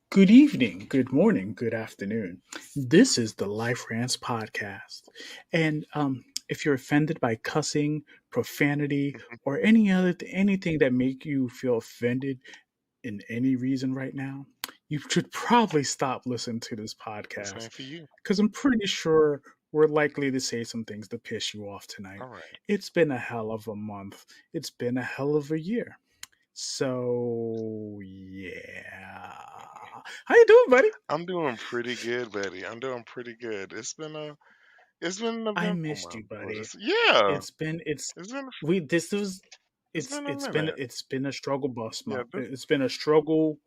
Good evening, good morning, good afternoon. This is the Life Rants podcast. And if you're offended by cussing, profanity, or anything that make you feel offended in any reason right now, you should probably stop listening to this The podcast same for you. because I'm pretty sure we're likely to say some things to piss you off tonight. All right. It's been a hell of a month. It's been a hell of a year. So yeah. How you doing, buddy? I'm doing pretty good, Betty. I'm doing pretty good. It's been an I eventful missed you, month, but buddy. it's yeah. It's It's been we this was it's been a minute. it's been a struggle bus Yeah, month. It's been a struggle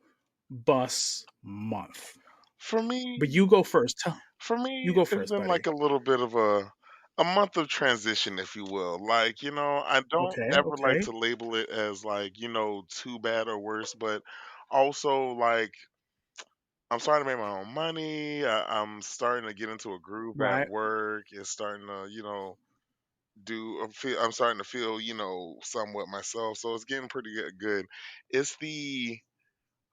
bus month. for But me, you go first. You go it's first, been buddy. like a little bit of a month of transition, if you will. Like, I don't Okay, ever like okay. to label it as like, too bad or worse, but also like I'm starting to make my own money. I'm starting to get into a groove at Right. work. It's starting to, I'm starting to feel, somewhat myself. So it's getting pretty good. It's the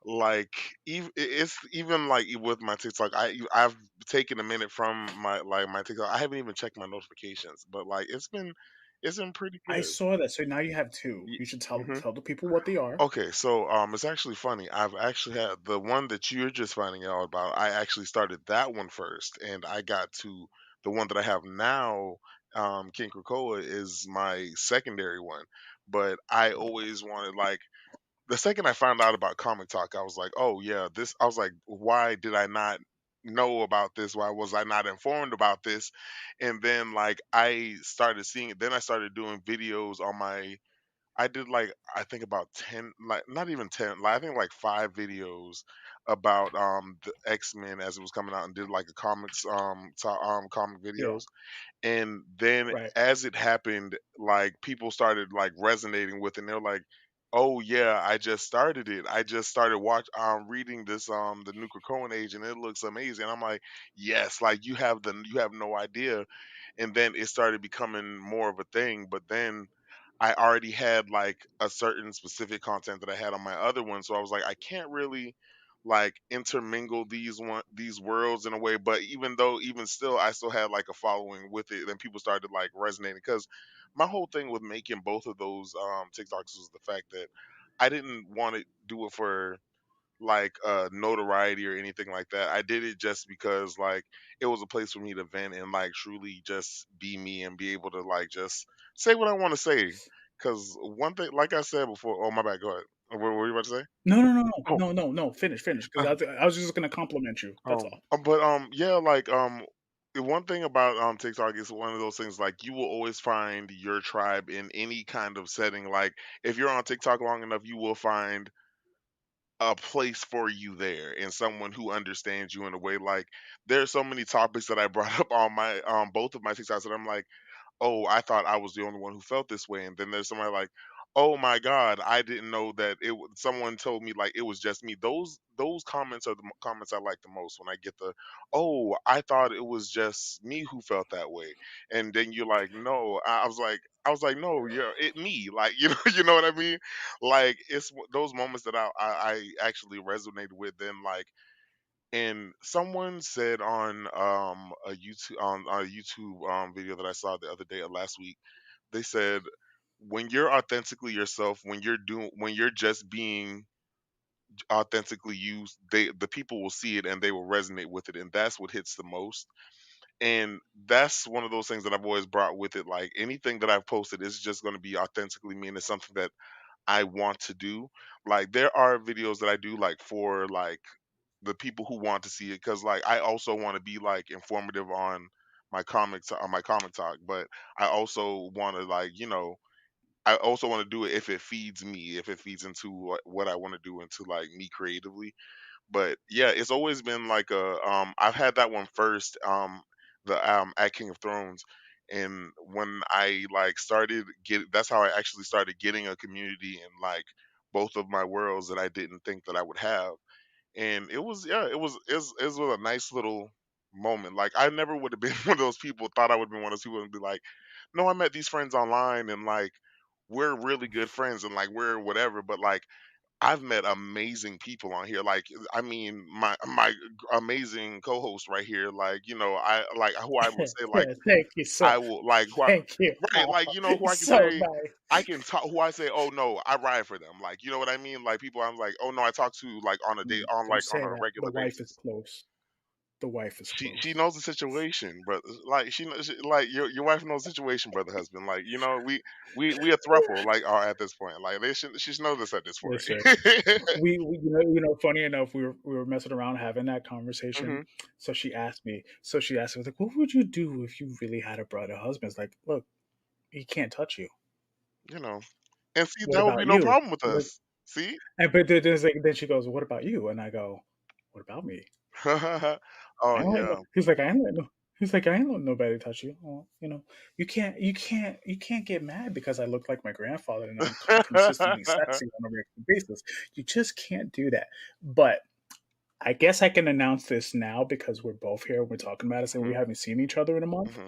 like it's even like with my TikTok. I've taken a minute from my TikTok. I haven't even checked my notifications, but like it's been pretty I good. saw that. So now you have two. Ye- You should tell mhm. tell the people what they are. Okay, so it's actually funny. I've actually had the one that you're just finding out about. I actually started that one first, and I got to the one that I have now. King Krakoa is my secondary one, but I always wanted like the second I found out about Comic Talk, I was like, oh yeah, this. I was like, why did I not know about this? Why was I not informed about this? And then like I started seeing it. Then I started doing videos on my I did like I think about 10, like not even 10, like I think like 5 videos about the X-Men as it was coming out, and did like a comic Yeah. videos. And then Right. as it happened, like people started like resonating with it, and they're like, "Oh yeah, I just started it. I just started reading this the new Krakoan Age, and it looks amazing." I'm like, "Yes, like you have no idea." And then it started becoming more of a thing, but then I already had like a certain specific content that I had on my other one, so I was like, I can't really like intermingle these worlds in a way. But even still, I still had like a following with it, and people started like resonating because my whole thing with making both of those TikToks was the fact that I didn't want to do it for like notoriety or anything like that. I did it just because like it was a place for me to vent and like truly just be me and be able to like just say what I want to say. Cause one thing, like I said before, oh my bad, go ahead. What were you about to say? No, no, no, no, Oh, no, no, no. Finish. Because I was just gonna compliment you. That's all. but yeah, like the one thing about TikTok is one of those things like you will always find your tribe in any kind of setting. Like if you're on TikTok long enough, you will find a place for you there and someone who understands you in a way. Like there's so many topics that I brought up on my both of my TikToks that I'm like, oh, I thought I was the only one who felt this way. And then there's somebody like, oh my God, I didn't know that someone told me like it was just me. Those comments are the comments I like the most when I get the, oh, I thought it was just me who felt that way. And then you're like, no, I was like, no, you're it me. Like, you know what I mean? Like it's those moments that I actually resonated with. Then like, and someone said on a YouTube video that I saw the other day or last week, they said when you're authentically yourself, when you're just being authentically you, the people will see it and they will resonate with it, and that's what hits the most. And that's one of those things that I've always brought with it. Like anything that I've posted is just going to be authentically me, and it's something that I want to do. Like there are videos that I do like for like the people who want to see it, because like I also want to be like informative on my comic talk, but I also want to like I also want to do it if it feeds me, if it feeds into what I want to do into like me creatively. But yeah, it's always been like a I've had that one first, the at King of Thrones. And when I like started get that's how I actually started getting a community in like both of my worlds that I didn't think that I would have. And it was, yeah, it was a nice little moment. Like I never would have been one of those people, thought I would be one of those people and be like, no, I met these friends online and like we're really good friends and like we're whatever. But like I've met amazing people on here. Like, I mean, my amazing co-host right here. Like, I like who I would say like Thank you so. I will like who I, Thank you. right, like who I can So say nice. I can talk who I say, oh no, I ride for them. Like, you know what I mean? Like people I'm like, oh no, I talk to like on a day on Don't like on say a that. The regular wife is basis. close. The wife is She close. knows the situation, brother. Like she knows, like your wife knows the situation, brother, husband. Like we a throuple, like are at this point. Like they should she should know this at this point. Listen, we funny enough, we were messing around having that conversation. Hmm. So she asked me like, what would you do if you really had a brother husband? It's like, look, he can't touch you. You know, and see What that would about be no you? problem with us. See. And but there's like, then she goes, "What about you?" And I go, "What about me?" I Oh ain't let no. yeah. He's like, "I ain't let no." He's like, "I ain't let nobody touch you." Well, you can't get mad because I look like my grandfather and I'm consistently sexy on a regular basis. You just can't do that. But I guess I can announce this now because we're both here. We're talking about it, and we Hmm. haven't seen each other in a month. Hmm.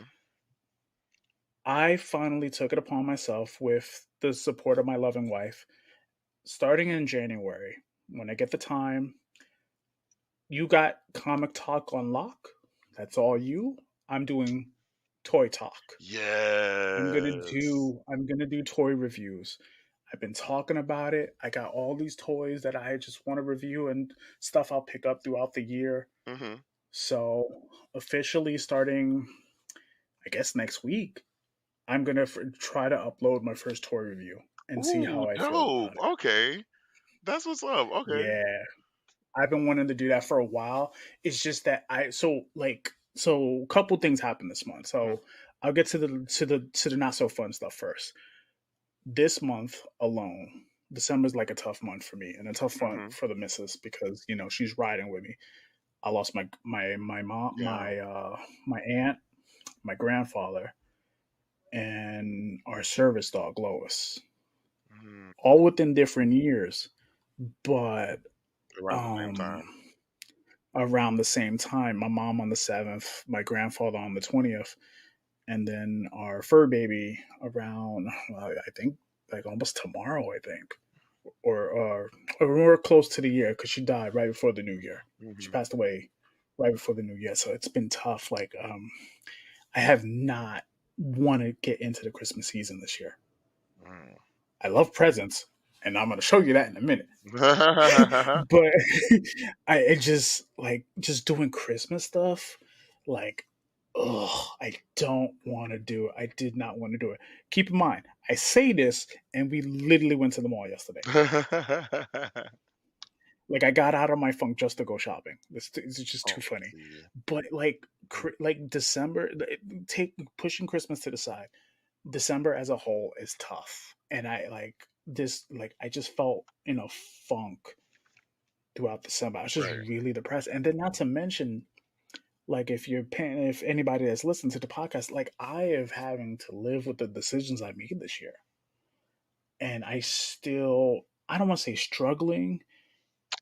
I finally took it upon myself with the support of my loving wife, starting in January. When I get the time, you got comic talk on lock. That's all you. I'm doing toy talk. Yes. I'm gonna do toy reviews. I've been talking about it. I got all these toys that I just want to review and stuff I'll pick up throughout the year. Hmm. So officially starting, I guess next week, I'm gonna try to upload my first toy review and see Ooh, how I feel dope. about it. Okay, that's what's up. Okay. Yeah, I've been wanting to do that for a while. It's just that a couple things happened this month. Hmm. So I'll get to the not so fun stuff first. This month alone, December's like a tough month for me and a tough month Hmm. for the missus because she's riding with me. I lost my mom, Yeah. my aunt, my grandfather, and our service dog Lois, Mhm. all within different years, but Around the same um time. around the same time. My mom on the 7th, my grandfather on the 20th, and then our fur baby around, I think, like almost tomorrow, I think. Or we're close to the year because she died right before the new year. She Mhm. passed away right before the new year. So it's been tough. I have not want to get into the Christmas season this year. Mm. I love presents, and I'm going to show you that in a minute. But it just like just doing Christmas stuff, like, oh, I don't want to do it. I did not want to do it. Keep in mind, I say this, and we literally went to the mall yesterday. Like I got out of my funk just to go shopping. This is just too Oh, funny. see. But like December, take pushing Christmas to the side. December as a whole is tough, and I like this. Like I just felt in a funk throughout December. I was just Right. really depressed. And then not to mention, like if anybody that's listened to the podcast, like I have having to live with the decisions I made this year. And I don't want to say struggling,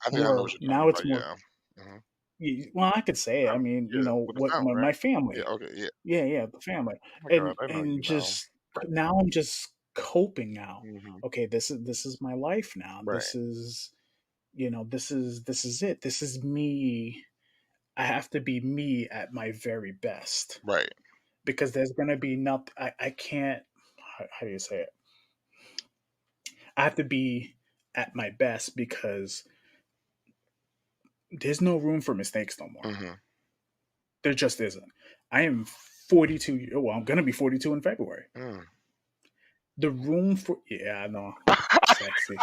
I think I know what or you're talking now it's about, more, yeah. Mhm. well, I could say, I mean, Yeah, with the what family, right? my Yeah, family. okay, yeah. Yeah, yeah, the family. Oh my god, And I know you now. just now I'm just coping now. Mhm. Okay, this is my life now. Right, This is it. This is me. I have to be me at my very best right. because there's going to be nothing. I can't, how do you say it? I have to be at my best because there's no room for mistakes no more. Mhm. There just isn't. I am 42. Well, I'm going to be 42 in February. Mm. The room for, yeah, I know, sexy.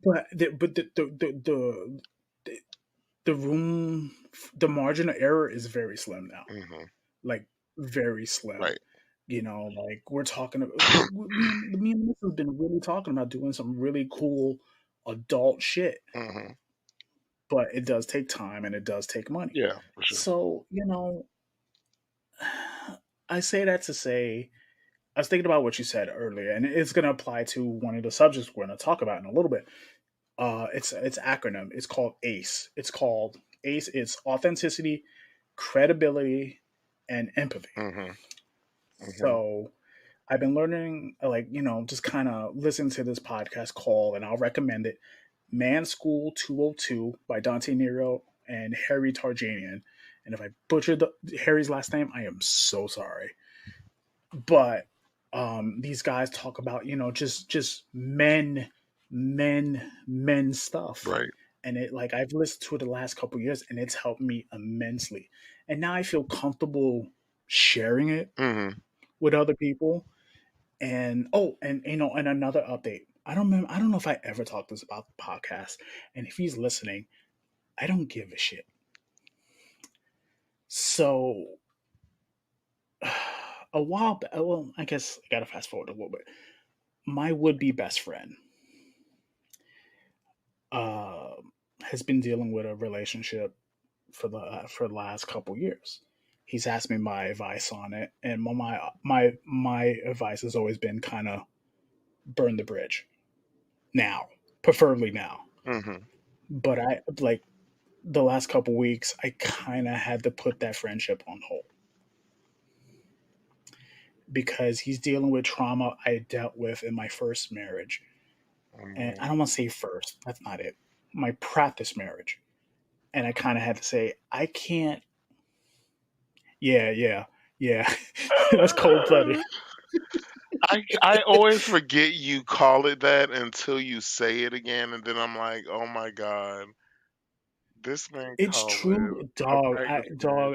But the room, the margin of error is very slim now. Mhm. Like very slim. Right. Like we're talking about me and the missus have been really talking about doing some really cool adult shit, Mhm. but it does take time and it does take money. Yeah, for sure. So, I say that to say I was thinking about what you said earlier, and it's going to apply to one of the subjects we're going to talk about in a little bit. It's acronym. It's called ACE. It's called ACE. It's authenticity, credibility, and empathy. Mhm. Mhm. So I've been learning, like, just kind of listen to this podcast called, and I'll recommend it, Man School 202 by Dante Nero and Harry Tarjanian. And if I butchered Harry's last name, I am so sorry. But these guys talk about, just men stuff. Right. And it, like, I've listened to it the last couple years, and it's helped me immensely. And now I feel comfortable sharing it Hmm. with other people. And oh, and and another update. I don't remember. I don't know if I ever talked this about the podcast. And if he's listening, I don't give a shit. So a while back, well, I guess I gotta fast forward a little bit. My would-be best friend uh, has been dealing with a relationship for the last couple years. He's asked me my advice on it, and my advice has always been kind of burn the bridge now, preferably now. Hmm. But I like the last couple weeks, I kind of had to put that friendship on hold because he's dealing with trauma I dealt with in my first marriage. And I don't want to say first, that's not it. My practice marriage. And I kind of had to say, I can't. Yeah, yeah, yeah. That's cold blooded. I always forget you call it that until you say it again, and then I'm like, oh my god, this man It's called it true, a dog. practice marriage, Dog.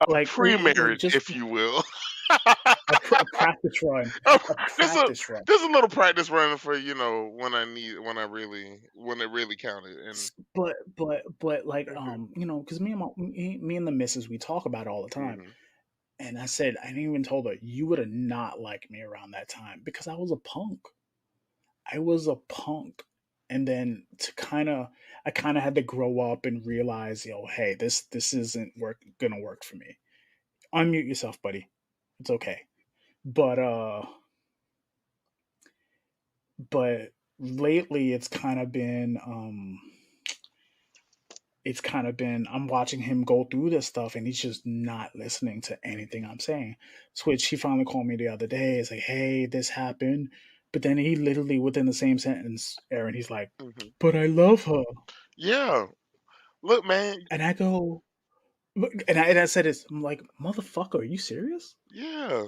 a Like, pre-marriage, just if you will. a practice run, A a Just a practice run. just a little practice running for when it really counted, and But like, because me and the missus, we talk about it all the time. mhm, And I said, I didn't even told her, you would have not liked me around that time because I was a punk. I was a punk. And then I kind of had to grow up and realize, hey, this isn't gonna work for me. Unmute yourself, buddy. It's okay. But but lately it's kind of been I'm watching him go through this stuff, and he's just not listening to anything I'm saying. Switch, he finally called me the other day. It's like, hey, this happened. But then he literally within the same sentence, Aaron, he's like, mhm. but I love her. Yeah. Look, man. And I go, and I said this, I'm like, motherfucker, are you serious? Yeah.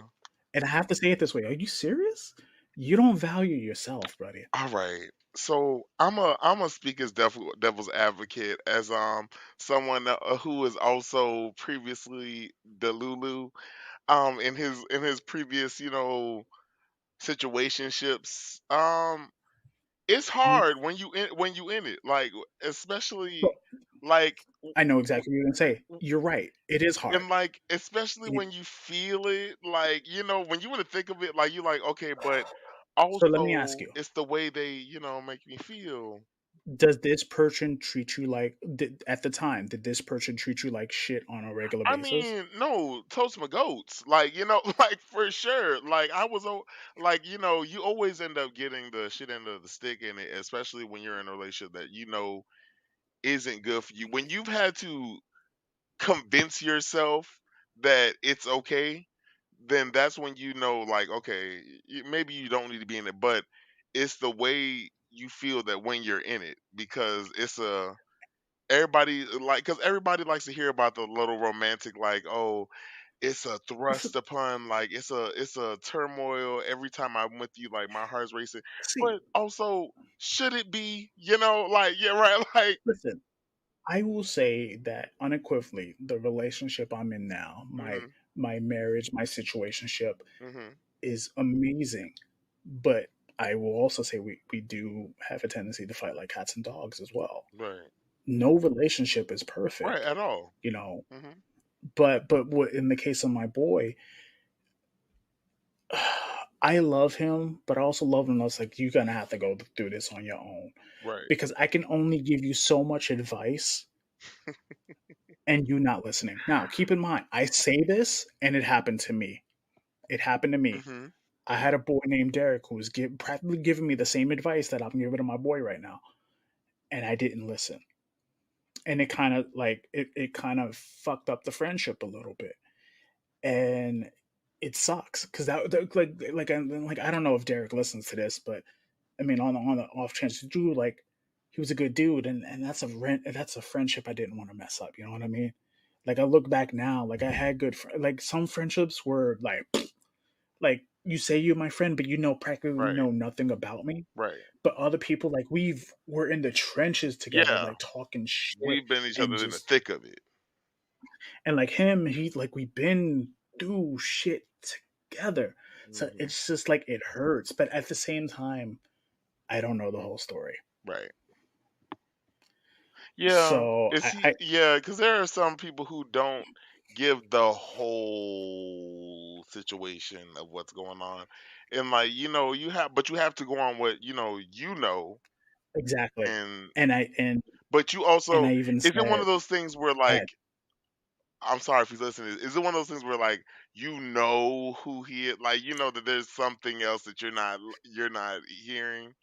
And I have to say it this way, are you serious? You don't value yourself, buddy. All right. So I'm a speak as devil's advocate as someone who is also previously the Lulu in his previous situationships. It's Mm, hard when you in it, like but especially like I know exactly what you're gonna say. You're right. It is and hard. like especially You, when you feel it, like when you want to think of it, like you're like, okay, but so let me ask also you, it's the way they make me feel. does this person treat you like at the time? Did this person treat you like shit on a regular I basis? mean, no, toast my goats, like like for sure. Like like you always end up getting the shit end of the stick in it, especially when you're in a relationship that isn't good for you. When you've had to convince yourself that it's okay, then that's when like, okay, maybe you don't need to be in it, but it's the way you feel that when you're in it, because it's a everybody like because everybody likes to hear about the little romantic, like, oh, it's a thrust upon, like it's a turmoil every time I'm with you, like my heart's racing. See, But also, should it be, like, yeah, right, like, listen, I will say that unequivocally, the relationship I'm in now, mm-hmm, my marriage, my situationship mm-hmm, is amazing. But I will also say we do have a tendency to fight like cats and dogs as well. right, No relationship is right, perfect, at all. you know. Mm-hmm, But what in the case of my boy, I love him, but I also love him. I was like, you're gonna have to go through this on your own right. because I can only give you so much advice, and you not listening. Now, keep in mind, I say this, and it happened to me. It happened to me. Mm-hmm. I had a boy named Derek who was practically giving me the same advice that I'm giving to my boy right now, and I didn't listen. And it kind of fucked up the friendship a little bit. And it sucks because like I don't know if Derek listens to this, but I mean on the off chance, dude, like he was a good dude, and that's a friendship I didn't want to mess up. You know what I mean? Like I look back now, like I had like some friendships were like you say you're my friend, but you know practically Right. know nothing about me. Right. But other people, like we're in the trenches together, Yeah. like talking shit We've been each and other in the just thick of it. and like him, he's like we've been through shit together. So Mhm. it's just like it hurts, but at the same time, I don't know the whole story. Right. Yeah. So Is he? Yeah, because there are some people who don't give the whole situation of what's going on, and like but you have to go on what exactly, and and I and but you and also I even is it one said, of those things where "Go ahead." like I'm sorry if he's listening. Is it one of those things where like who he is, like that there's something else that you're not hearing?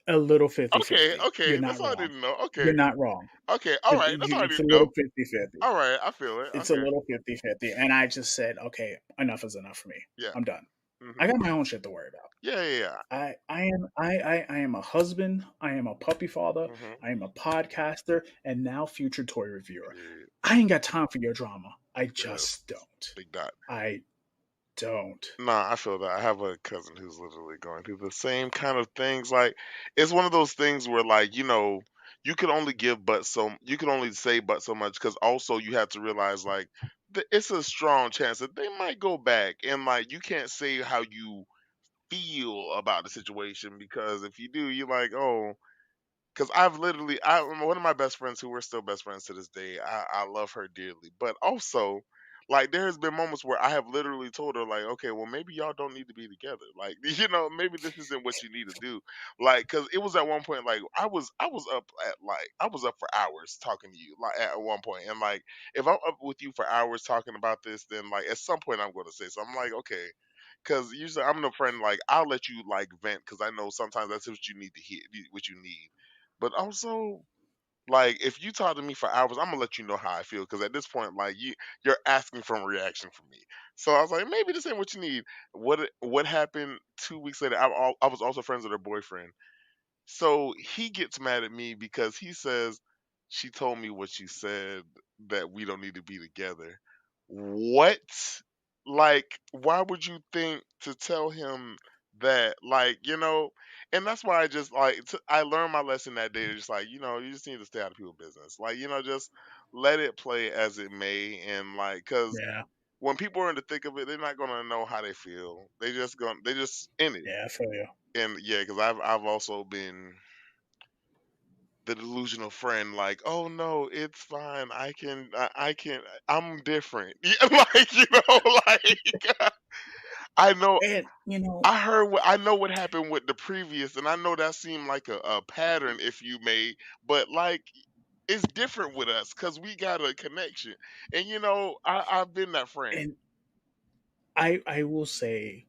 A little Okay, 50-50. You're okay, that's not all I wrong. didn't know. You're Okay, not wrong. okay, all right, that's all I It's a didn't know. little 50-50. All right, I feel it. It's a Okay, little 50-50. And I just said, okay, enough is enough for me. yeah, I'm done. hmm I got my own shit to worry about. yeah, yeah, yeah. I am a husband. I am a puppy father. hmm I am a podcaster, and now future toy reviewer. Period. I ain't got time for your drama. I Yeah, just don't. big dot. I don't. Nah, I feel that. I have a cousin who's literally going through the same kind of things. Like, it's one of those things where, like, you can only say but so much because also you have to realize, like, it's a strong chance that they might go back. And, like, you can't say how you feel about the situation because if you do, you're like, oh, because one of my best friends who we're still best friends to this day. I love her dearly, but also like there has been moments where I have literally told her like, okay, well maybe y'all don't need to be together. Like maybe this isn't what you need to do. Like because it was at one point like I was up for hours talking to you like at one point, and like if I'm up with you for hours talking about this, then like at some point I'm going to say so. I'm like okay. Cause usually I'm the friend like I'll let you like vent because I know sometimes that's what you need to hear, what you need. But also, like, if you talk to me for hours, I'm gonna let you know how I feel. Because at this point, like, you're asking for a reaction from me. So I was like, maybe this ain't what you need. What happened 2 weeks later? I was also friends with her boyfriend. So he gets mad at me because he says, "She told me what she said that we don't need to be together." What? Like, why would you think to tell him that? Like, and that's why I just I learned my lesson that day. Just like, you just need to stay out of people's business. Like, just let it play as it may, and like, cause Yeah. when people are in the thick of it, they're not gonna know how they feel. They just in it. Yeah, I feel you. And yeah, because I've also been the delusional friend, like, oh no, it's fine. I'm different. Yeah, like like I know And you know, I know what happened with the previous, and I know that seemed like a pattern, if you may, but like it's different with us because we got a connection, and I've been that friend. and I will say,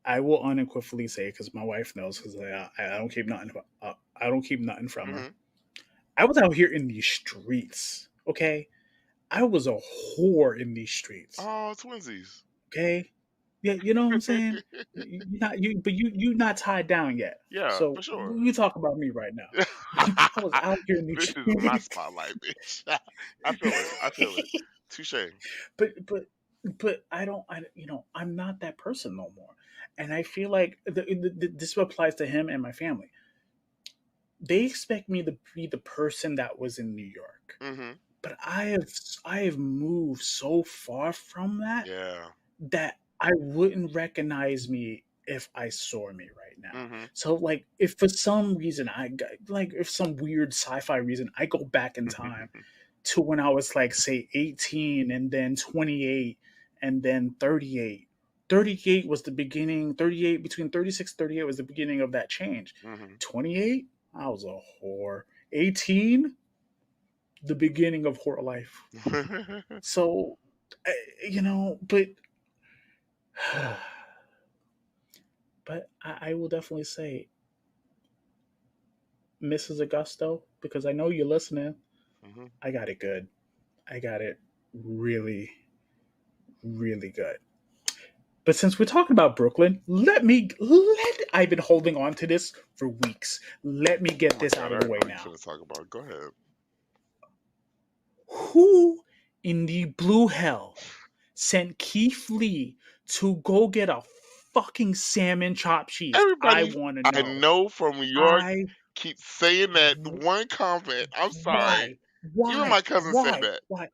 I will unequivocally say, because my wife knows, because I don't keep nothing. I don't keep nothing from her. Hmm I was out here in these streets. Okay, I was a whore in these streets. Oh, twinsies. Okay, yeah, you know what I'm saying. You're not you, but you not tied down yet. Yeah, So for sure. we talk about me right now. I was out here in these This is my streets. spotlight, bitch. I feel it. I feel it. Touche. but but but I'm not that person no more, and I feel like this applies to him and my family. They expect me to be the person that was in New York, Mhm. but I have moved so far from that Yeah. that I wouldn't recognize me if I saw me right now. Mhm. So like if for some reason like if some weird sci-fi reason I go back in time to when I was like say 18 and then 28 and then 38. 38 was the beginning, 38 between 36 and 38 was the beginning of that change. Mhm. 28, I was a whore. 18, the beginning of whore life. So, but I will definitely say Mrs. Augusto, because I know you're listening, Mhm. I got it good. I got it really, really good. But since we're talking about Brooklyn, I've been holding on to this for weeks. Let me Oh get my this god, out I of the already way know what now. you're finna talk about. Go ahead. Who in the blue hell sent Keith Lee to go get a fucking salmon chopped cheese? I Everybody want to I know. know from New York I keeps saying that one comment. I'm sorry. why Even why my cousin said that. why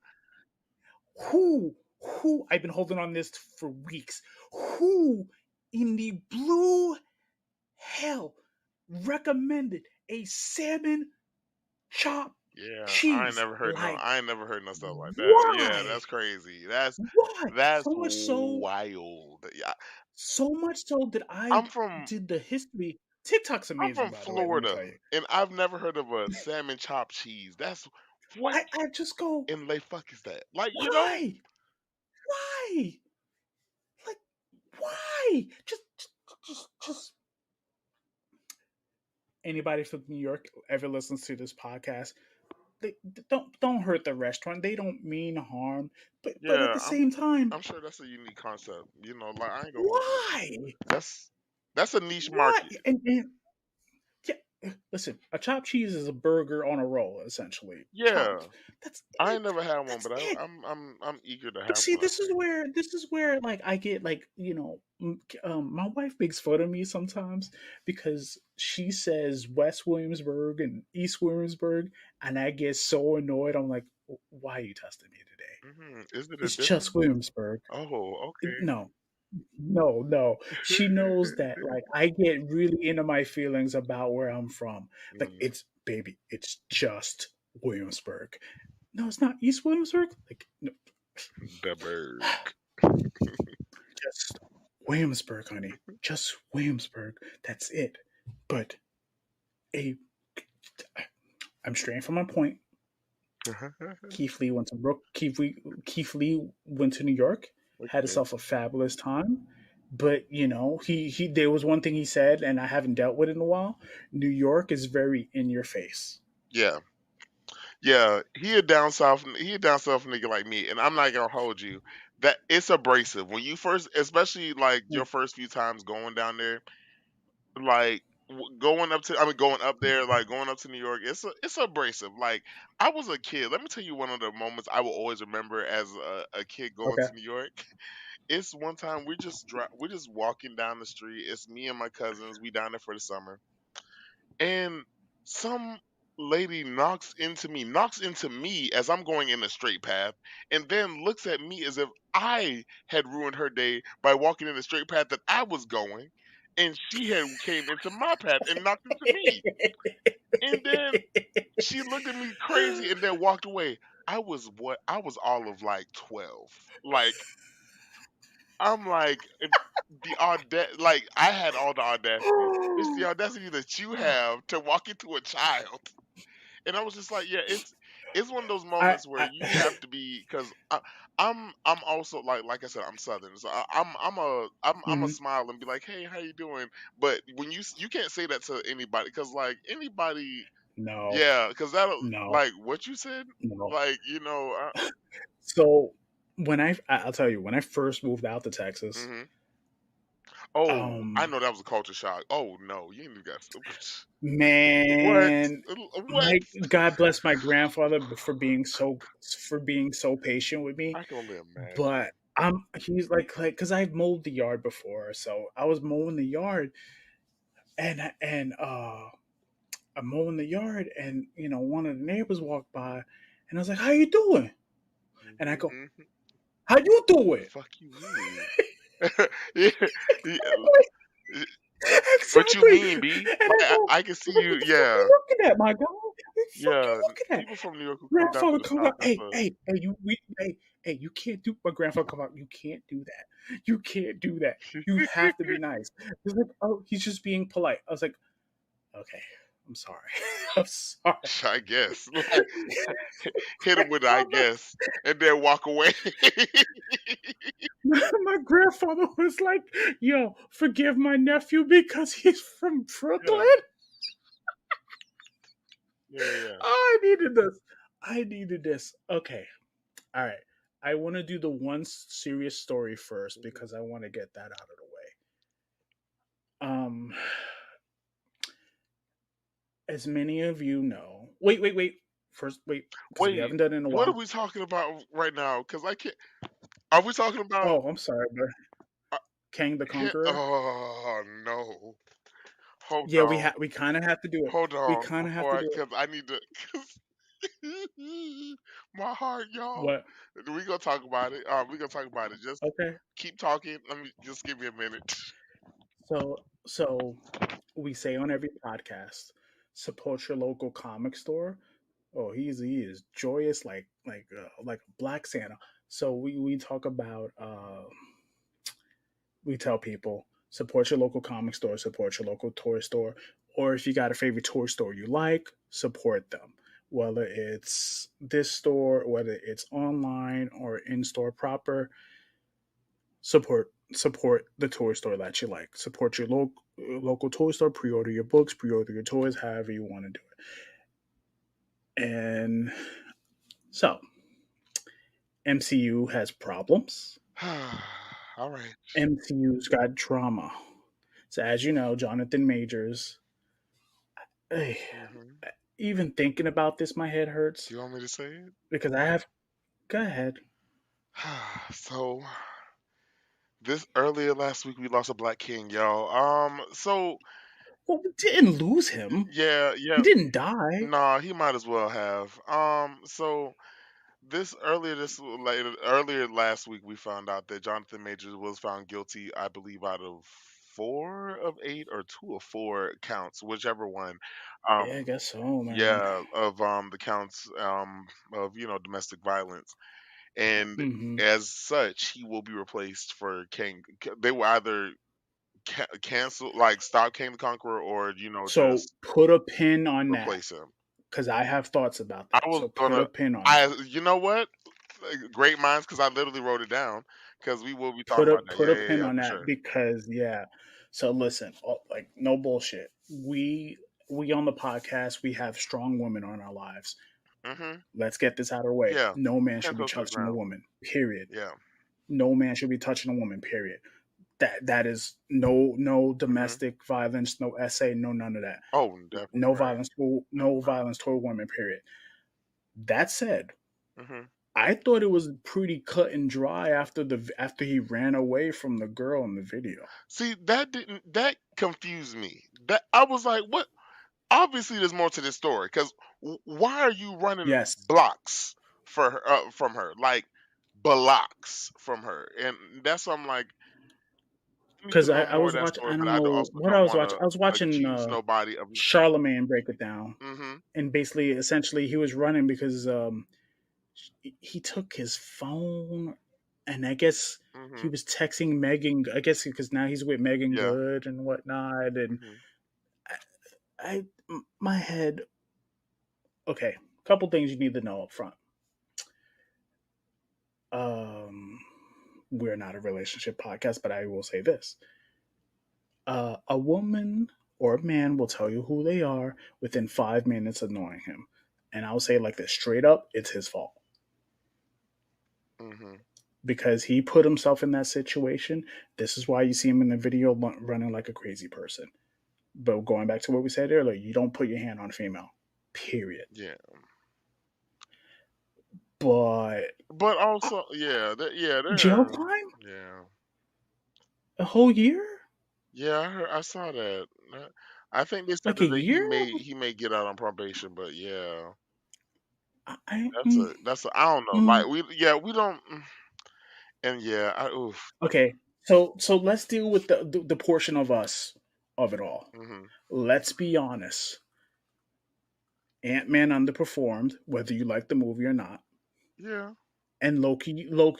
who I've been holding on this for weeks. Who in the blue hell recommended a salmon chopped Yeah, cheese? Like I ain't never heard no stuff like that. Yeah, why? that's crazy. Why? That's So much so, wild. Yeah, so much so that I'm I from did the history. TikTok's I'm amazing, from by the way. Let me Florida, tell you. and I've never heard of a salmon chopped cheese. That's what I just go, in lay fuck is that? Like, you know? why? Why? Like, why? Just anybody from New York ever listens to this podcast, they don't hurt the restaurant. They don't mean harm, but at Yeah, the same time, I'm sure that's a unique concept. You know, like I ain't gonna hold you. why? That's that's a niche Why? market. And yeah, listen, a chopped cheese is a burger on a roll, essentially. Yeah, Chopped. That's I ain't it. never had one, That's but it. I'm eager to But have see, one. this is where like I get like my wife makes fun of me sometimes because she says West Williamsburg and East Williamsburg, and I get so annoyed. I'm like, why are you testing me today? Is it a It's just difference? Williamsburg. Oh, okay. No, no. She knows that like I get really into my feelings about where I'm from. Like Mm, it's baby, it's just Williamsburg. No, it's not East Williamsburg. Like no, the berg. just Williamsburg, honey. Just Williamsburg. That's it. But a I'm straying from my point. Keith Lee went to New York, had Okay. himself a fabulous time. But he there was one thing he said, and I haven't dealt with it in a while. New York is very in your face. Yeah. Yeah, he a down south nigga like me, and I'm not gonna hold you. That it's abrasive when you first, especially like your first few times going down there, like going up there, like going up to New York. It's abrasive. Like I was a kid. Let me tell you one of the moments I will always remember as a kid going Okay. to New York. It's one time we're just walking down the street. It's me and my cousins. We down there for the summer, and some lady knocks into me as I'm going in a straight path, and then looks at me as if I had ruined her day by walking in the straight path that I was going, and she had came into my path and knocked into me. And then she looked at me crazy and then walked away. I was all of like 12. Like I'm like the like I had all the audacity. It's the audacity that you have to walk into a child. And I was just like, yeah, it's one of those I, moments where I you have to be because I'm also like I said, I'm Southern, so I'm a mhm. smile and be like, hey, how you doing? But when you can't say that to anybody because like anybody, No, yeah, because that'll no, like what you said, no. like you know, So I'll tell you when I first moved out to Texas, hmm oh, I um, know that was a culture shock. Oh no, you ain't got what man, what? my God bless my grandfather for being so patient with me. I can only imagine. But he's like because I've mowed the yard before, so I was mowing the yard and I'm mowing the yard and one of the neighbors walked by and I was like, "How you doing?" And I go, Mhm. "How you The doing?" fuck you mean? Yeah, yeah, y- what you Exactly. mean, B? And Like I can I see was like, you. "What the fuck Yeah, you looking at, my guy? What the fuck you yeah. looking at?" People from New York who come down to Grandfather the comes South. out. That's Hey, a hey, hey, hey, you can't do. My grandfather come out. You can't do that. You can't do that. You have to be nice. He's like, oh, he's just being polite. I was like, okay, I'm sorry. I'm sorry. I guess. Like hit him with I my, guess, and then walk away. my grandfather was like, yo, forgive my nephew because he's from Yeah, Brooklyn. yeah, yeah. Oh, I needed this. I needed this. Okay. All right. I want to do the one serious story first because I want to get that out of the way. Um, as many of you know, wait. First, wait, because we Wait, haven't done it in a what are while. we talking about right now? Because I can't. Are we talking about? Oh, I'm sorry, but Uh, Kang the Conqueror. oh no! Hold Yeah, on, we kind of have to do it. hold We on, kind of have to do it. because I need to. Cause my heart, y'all. What? We gonna talk about it. We gonna talk about it. Just Okay. keep talking. Let me just give me a minute. So we say on every podcast, support your local comic store. Oh, he is joyous like a black Santa. So we talk about we tell people support your local comic store, support your local toy store, or if you got a favorite toy store you like, support them. Whether it's this store, whether it's online or in store proper, support the toy store that you like. Support your local toy store. Pre-order your books, pre-order your toys, however you want to do it. And so MCU has problems. All right. MCU's got drama. So as you know, Jonathan Majors. eh, Hmm. Even thinking about this, my head Do hurts you want me to say it? because I have. Go ahead. So this earlier last week we lost a black king, y'all. So Well, we didn't lose him. yeah, He yeah. didn't die. Nah, he might as well have. So earlier last week we found out that Jonathan Majors was found guilty, I believe, out of 4 of 8 or 2 of 4 counts, whichever one. Um, Yeah, I guess so, man. yeah, of the counts of domestic violence, and Hmm. as such, he will be replaced for King. They will either cancel, like stop King the Conqueror, or So just put a pin on that replace him. because I have thoughts about I that. was So put gonna, a pin on I that. you know what? Great minds, because I literally wrote it down. Because we will be talking about that. Put Yeah, a yeah, pin yeah, on for that sure. because yeah. So listen, like no bullshit. We on the podcast we have strong women on our lives. Hmm. Let's get this out of the way. Yeah, No man 10 should be toes to the touching a ground. woman. Period. Yeah. No man should be touching a woman. Period. That is no Hmm. domestic violence, no SA, no none of that. Oh, definitely right. No violence toward women. Period. That said, Hmm. I thought it was pretty cut and dry after he ran away from the girl in the video. See, that confused me. That I was like, what? Obviously, there's more to this story. Because why are you running Yes, blocks from her, like blocks from her? And that's why I'm like, I need to because know I more of was that watching. story, I but don't I know also what I don't was want watching. to I was watching accuse nobody of. Charlemagne break it down, Hmm. and basically, essentially, he was running because he took his phone, and I guess he Hmm. was texting Megan. I guess because now he's with Megan Yeah. Good and whatnot. And Hmm. my head. Okay, a couple things you need to know up front. Um, we're not a relationship podcast, but I will say this: a woman or a man will tell you who they are within 5 minutes of knowing him, and I'll say it like this straight up: it's his fault Hmm. because he put himself in that situation. This is why you see him in the video running like a crazy person. But going back to what we said earlier, you don't put your hand on a female. Period. Yeah. But But also, yeah, jail there. time? Yeah. A whole year? Yeah, I saw that. I think they said Like a that year? he may get out on probation, but yeah, I I don't know. mm. Like we don't. And yeah, I oof. Okay. So let's deal with the portion of us of it all. Hmm. Let's be honest. Ant-Man underperformed, whether you like the movie or not. Yeah. And Loki,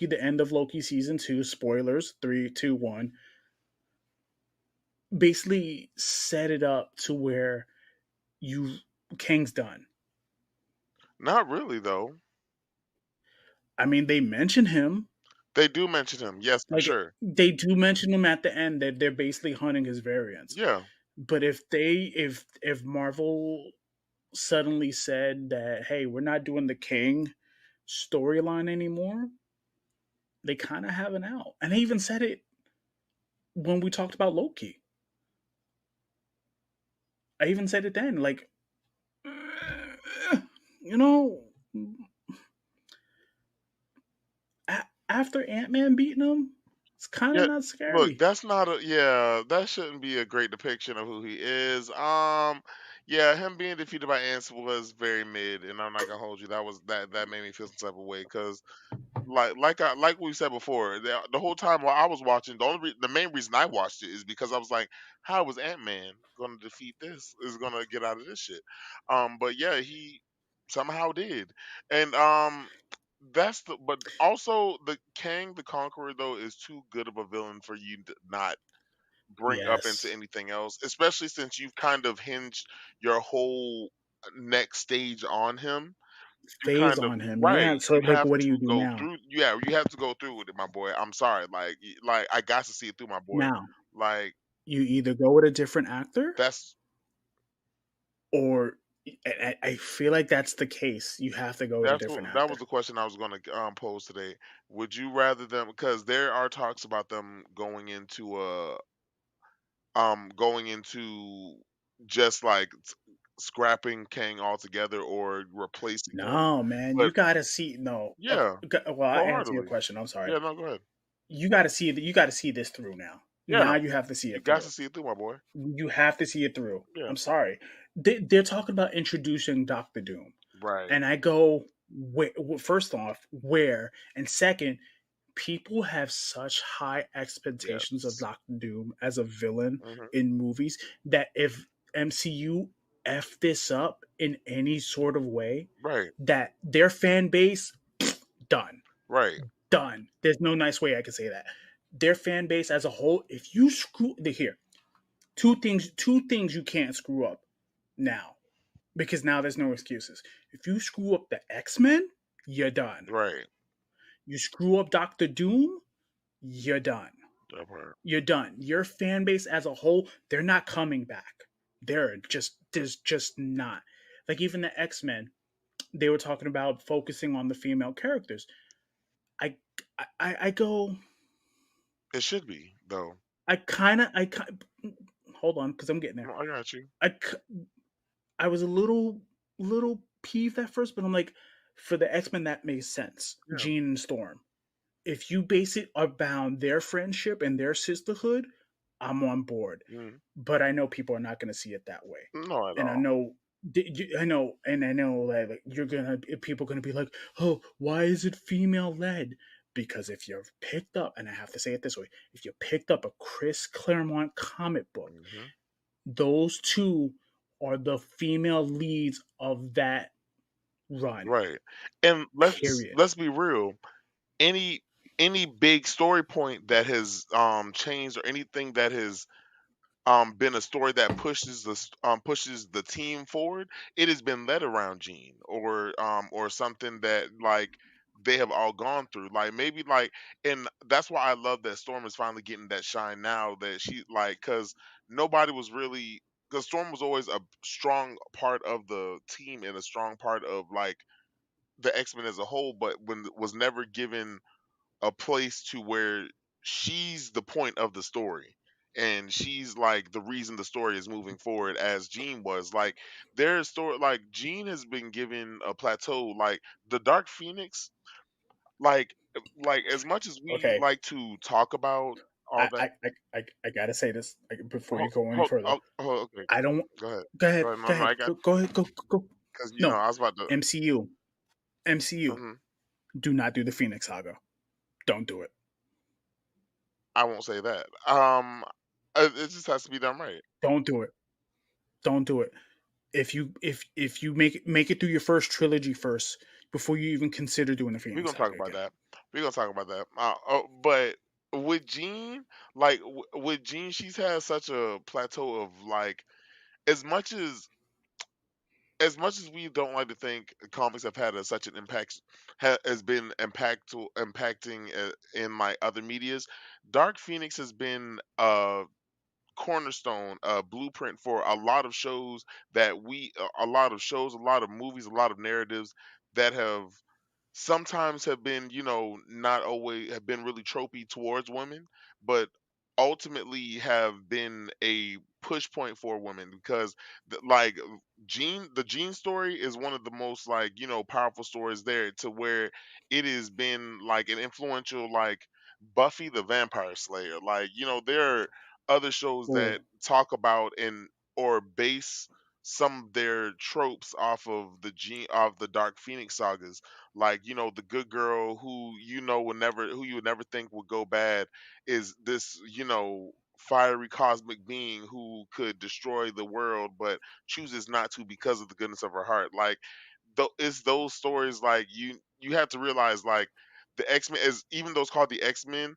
the end of Loki season 2, spoilers, 3, 2, 1, basically set it up to where you King's done. Not really though. I mean, they mention him. They do mention him, yes, for Like sure. they do mention him at the end that they're basically hunting his variants. Yeah. But if Marvel suddenly said that, hey, we're not doing the King storyline anymore, They kind of have an out, and they even said it when we talked about Loki. I even said it then, like, you know, after Ant Man beating him, it's kind of Yeah, not look, scary. that's not a yeah, that shouldn't be a great depiction of who he is. Yeah, him being defeated by Ants was very mid, and I'm not gonna hold you. That made me feel some type of way because like we said before, the whole time while I was watching, the main reason I watched it is because I was like, how is Ant Man gonna defeat this? Is gonna get out of this shit? But yeah, he somehow did, and that's the but also the Kang the Conqueror though is too good of a villain for you to not bring up into Yes, anything else, especially since you've kind of hinged your whole next stage on him. You phase kind of on him. right. Yeah. So, You like, have what do to you do go now? through. Yeah, you have to go through with it, my boy. I'm sorry. Like I got to see it through, my boy. Now, Like you either go with a different actor, that's or I feel like that's the case. You have to go with a different that was actor. the question I was going to pose today. Would you rather them because there are talks about them going into just like scrapping Kang altogether or replacing him. No, man, But you gotta see. No, okay. yeah, Well, I answer your wholeheartedly. question. I'm sorry. Yeah, no, go ahead. You got to see that. You got to see this through now. Now Yeah, you have to see you it got through. to see it through, my boy. You have to see it through. Yeah, I'm sorry. They're talking about introducing Doctor Doom, right. and I go, first off, where, and second, people have such high expectations of Yes. Doctor Doom as a villain Hmm. in movies that if MCU f this up in any sort of way, Right, that their fan base done, right, done. There's no nice way I can say that. Their fan base as a whole, if you screw here, two things you can't screw up now, because now there's no excuses. If you screw up the X-Men, you're done. right. You screw up Doctor Doom, you're done. That part. You're done. Your fan base as a whole, they're not coming back. There's just not. Like, even the X-Men, they were talking about focusing on the female characters. I I go, It should be though. hold on, because I'm getting there. No, I got you. I I was a little peeved at first, but I'm like, for the X Men that makes sense. Yeah. Jean and Storm. If you base it around their friendship and their sisterhood, I'm on board. Mm, But I know people are not going to see it that way, no, at and all. I know that, like, people are gonna be like, oh, why is it female led? Because if you've picked up, and I have to say it this way, if you picked up a Chris Claremont comic book, Hmm. those two are the female leads of that run. Right. And Period. let's be real. Any any big story point that has changed or anything that has been a story that pushes the team forward, it has been led around Gene or something that like they have all gone through. Like maybe like and that's why I love that Storm is finally getting that shine now that she like because nobody was really because Storm was always a strong part of the team and a strong part of like the X-Men as a whole, but when was never given a place to where she's the point of the story and she's like the reason the story is moving forward as Jean was like their story like Jean has been given a plateau like the Dark Phoenix like as much as we Okay, like to talk about all I that I I, I gotta say this, like, before you go any further. okay I don't. go ahead Go ahead. no Go no I ahead. got Go ahead. Go. because you know No, I was about to MCU. MCU. mhm, Do not do the Phoenix Saga. Don't do it. I won't say that it just has to be done right. Don't do it. Don't do it. If you make it through your first trilogy first before you even consider doing the We're Phoenix gonna talk Saga about again. that. We're gonna talk about that. But with Jean, like with Jean, she's had such a plateau of like as much as as much as we don't like to think comics have had such an impact has been impacting in like other medias. Dark Phoenix has been a cornerstone, a blueprint for a lot of shows a lot of shows, a lot of movies, a lot of narratives that have sometimes have been, not always have been really tropey towards women, but ultimately have been a push point for women because like the Jean story is one of the most like, powerful stories there to where it has been like an influential like Buffy the Vampire Slayer. Like, there are other shows Oh, that talk about and or base some of their tropes off of the Dark Phoenix sagas, like the good girl who who you would never think would go bad is this fiery cosmic being who could destroy the world but chooses not to because of the goodness of her heart. Like it's those stories, like you have to realize like the X-Men, is even though it's called the X-Men,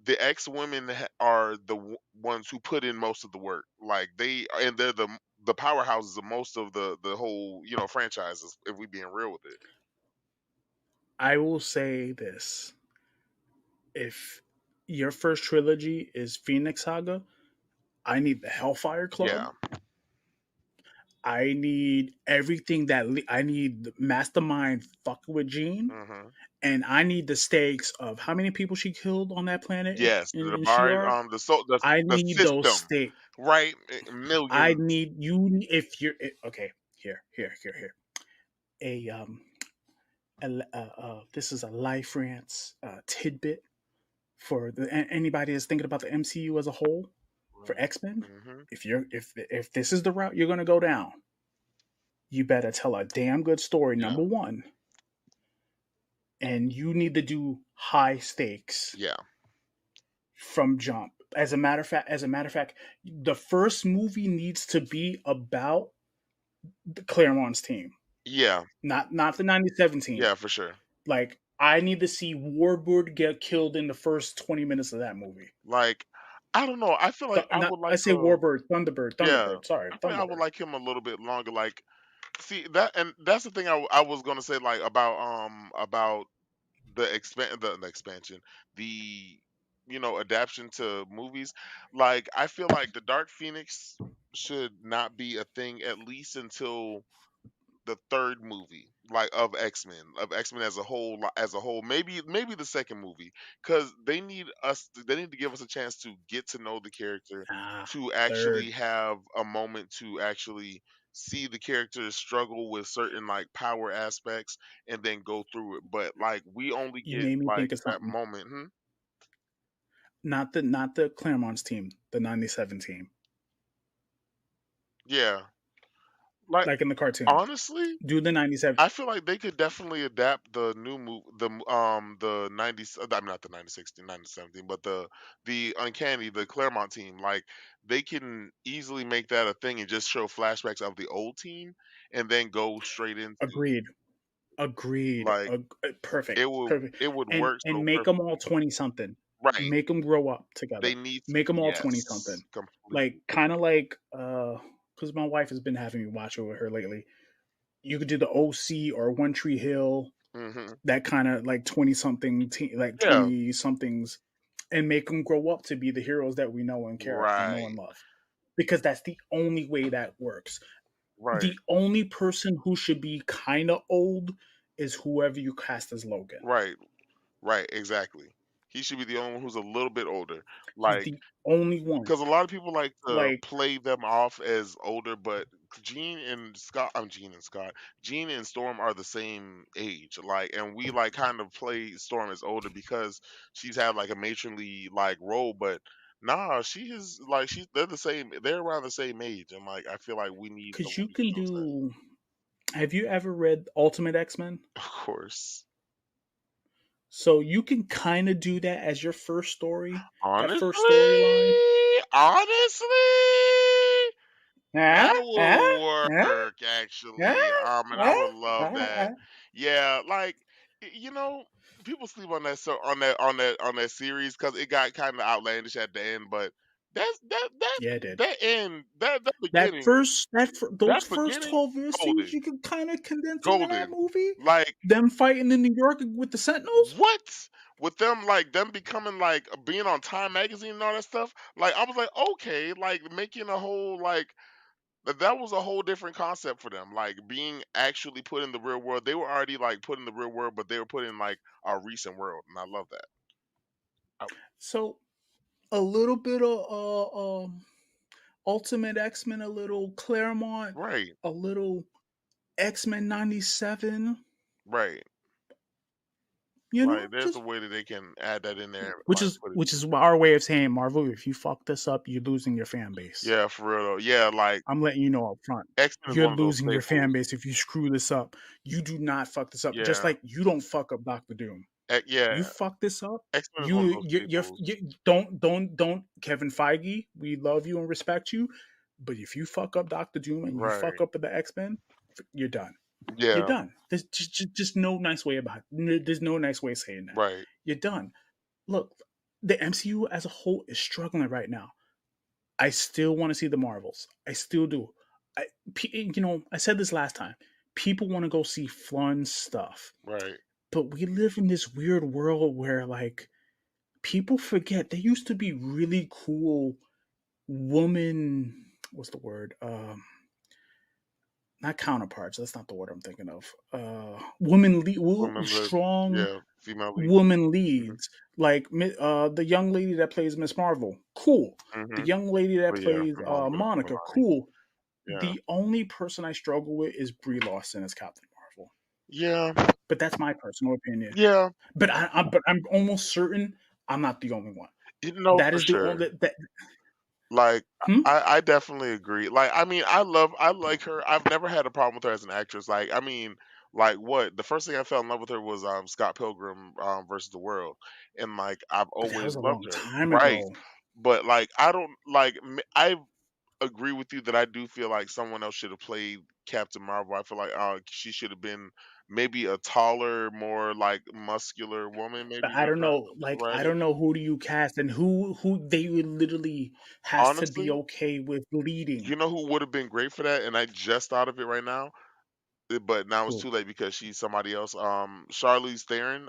the X-women are the ones who put in most of the work. Like they're the powerhouses of most of the whole franchises, if we being real with it. I will say this: if your first trilogy is Phoenix Saga, I need the Hellfire Club. Yeah. I need everything I need the Mastermind fucking with Jean, Hmm. and I need the stakes of how many people she killed on that planet Yes, in the bar, Shi'ar. I the need those system, stakes. right? I Millions. need you if you're okay. Here. A this is a life rants tidbit for anybody that's thinking about the MCU as a whole for Right. X Men. Hmm. If this is the route you're gonna go down, you better tell a damn good story. Yeah. Number one, and you need to do high stakes Yeah. from jump. As a matter of fact, the first movie needs to be about the Claremont's team, Yeah. not the '97 team. Yeah, for sure. Like I need to see Warbird get killed in the first 20 minutes of that movie. Like, I don't know. I feel like I Not would I like say Warbird, yeah. Thunderbird. Sorry, I think I would Thunderbird. like him a little bit longer. Like, see that, and that's the thing I was gonna say, like about the expansion, the adaptation to movies. Like, I feel like the Dark Phoenix should not be a thing at least until the third movie, like of X-Men as a whole, maybe the second movie, because they need to give us a chance to get to know the character, Ah, to actually third. have a moment to actually see the characters struggle with certain like power aspects and then go through it. But like we only You get made me like think of that something. moment. Hmm? Not the Claremont's team, the '97 team, Yeah, like like in the cartoon. honestly, Do the '97. I feel like they could definitely adapt the new move, the 90s. I mean, not the 9016, 9017, but the Uncanny, the Claremont team. Like they can easily make that a thing and just show flashbacks of the old team, and then go straight into Agreed. Agreed. like Perfect. Perfect. it would And work and so make them all perfectly. 20 something. Right? Make them grow up They together. need to. Make them all 20 Yes, something. Like completely. kind of like because my wife has been having me watch it with her lately. You could do the OC or One Tree Hill, Hmm. that kind of like 20 something like Yeah. 20 somethings, and make them grow up to be the heroes that we know and care and know and Right. love, because that's the only way that works. Right. The only person who should be kind of old is whoever you cast as Logan. Right. Right. Exactly. He should be the only one who's a little bit older. He's Like, the only one. because a lot of people like to Like, play them off as older, but Gene and Scott, Gene and Storm are the same age. Like, and we like kind of play Storm as older because she's had like a matronly like role, but nah, she is like they're the same. They're around the same age, and like I feel like we need because someone you who can shows that. do. Have you ever read Ultimate X Men? Of course, So you can kind of do that as your first story, that first honestly, storyline. honestly. That Ah, would ah, ah, work actually, ah, and I ah, would love ah, that. ah. Yeah, like people sleep on that on that series because it got kind of outlandish at the end, but Yeah, it did. that end that That beginning first those that first beginning 12 issues golden, you can kind of condense into that golden. movie. Like Them fighting in New York with the Sentinels. what with them like them becoming like being on Time magazine and all that stuff. Like I was like okay, like making a whole like that was a whole different concept for them. Like being actually put in the real world. They were already like put in the real world, but they were put in like our recent world, and I love that. I, So a little bit of Ultimate X Men, a little Claremont, right, a little X Men '97. right. You Like know, there's a just way that they can add that in there, which like is put it. which is our way of saying, Marvel, if you fuck this up, you're losing your fan base. Yeah, for real though. Yeah, like I'm letting you know up front. X Men is You're one of those losing your fan staples. base if you screw this up. You do not fuck this up. Just Yeah, like you don't fuck up Doctor Doom. You Yeah. fuck this up. X Men is one of those staples. You don't Kevin Feige. We love you and respect you, but if you fuck up Doctor Doom and you fuck Right. up with the X Men, you're done. You're Yeah. done. There's just no nice way about it. There's no nice way of saying that. Right. You're done. Look, the MCU as a whole is struggling right now. I still want to see the Marvels. I still do. I said this last time. People want to go see fun stuff, Right. but we live in this weird world where like people forget there used to be really cool woman. What's the word? Not counterparts. That's not the word I'm thinking of. Women led. Strong Yeah. Female lead. woman Hmm. leads, like the young lady that plays Miss Marvel, cool. The Hmm. young lady that But yeah, plays Monica, Melanie. cool. Yeah. The only person I struggle with is Brie Larson as Captain Marvel, Yeah. but that's my personal opinion. Yeah. But I'm almost certain I'm not the only one. You know That for is the sure. only that. Like Hmm? I definitely agree. Like I mean, I like her. I've never had a problem with her as an actress. Like I mean, like what the first thing I fell in love with her was Scott Pilgrim versus the World, and like I've But that always was a loved long her. time Right, ago. but like I don't like I agree with you that I do feel like someone else should have played Captain Marvel. I feel like she should have been maybe a taller, more like muscular woman. But Maybe I to don't try know, to like write I it. don't know who do you cast and who they would literally has to be Honestly, okay with leading. you know who would have been great for that, and I just thought of it right now. But now it's Who? too late because she's somebody else. Charlize Theron,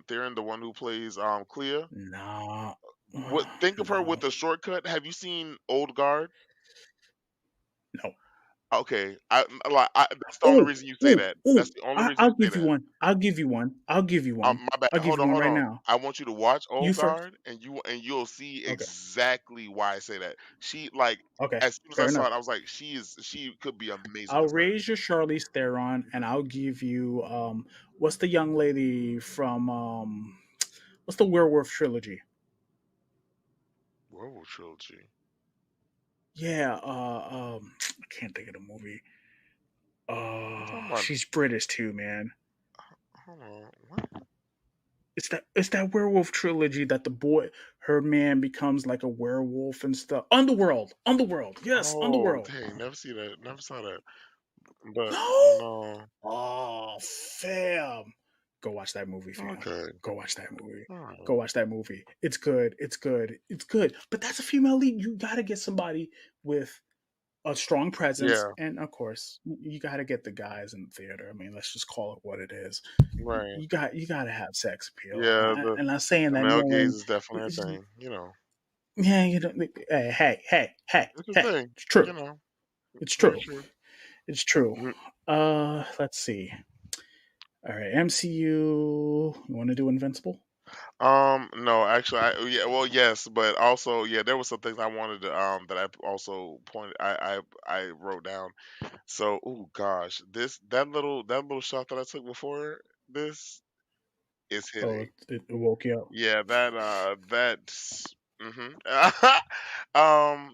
Theron, the one who plays Clea. Nah, What think of her no, with a shortcut? Have you seen Old Guard? no. Okay, that's the only Oh, reason you say oh, that. oh! That's the only reason you I'll say give you that. one. I'll give you one. I'll give you one. My bad. I'll give you one Hold right on. now. I want you to watch You Old first. Guard, and you'll see Okay. exactly why I say that. She like Okay. as soon as I Fair saw enough. it, I was like, she could be amazing I'll as her. raise your Charlize Theron, and I'll give you what's the young lady from what's the werewolf trilogy? Werewolf trilogy. Yeah, I can't think of the movie. You talking about? She's British too, man. Hold on. What? It's that werewolf trilogy that the boy her man becomes like a werewolf and stuff. Underworld. Yes, Oh, Underworld. dang, never see that. Never saw that. But No. no. Oh, fam. Go watch that movie, fam. Okay. Go watch that movie. All right. Go watch that movie. It's good. It's good. It's good. But that's a female lead. You gotta get somebody with a strong presence, Yeah. and of course, you gotta get the guys in the theater. I mean, let's just call it what it is. Right. You gotta have sex appeal, Yeah. and I'm saying The that male gaze knowing, is definitely a thing. You know, yeah, you know, it's a hey, thing. it's true. You know, It's very true. true. It's true. Mm, Let's see. All right, MCU. You want to do Invincible? No, actually, yeah, well, yes, but also, yeah, there was some things I wanted to, that I also pointed, I wrote down. So, oh gosh, that little shot that I took before this is Oh, hitting. it woke you up. Yeah, that's mhm.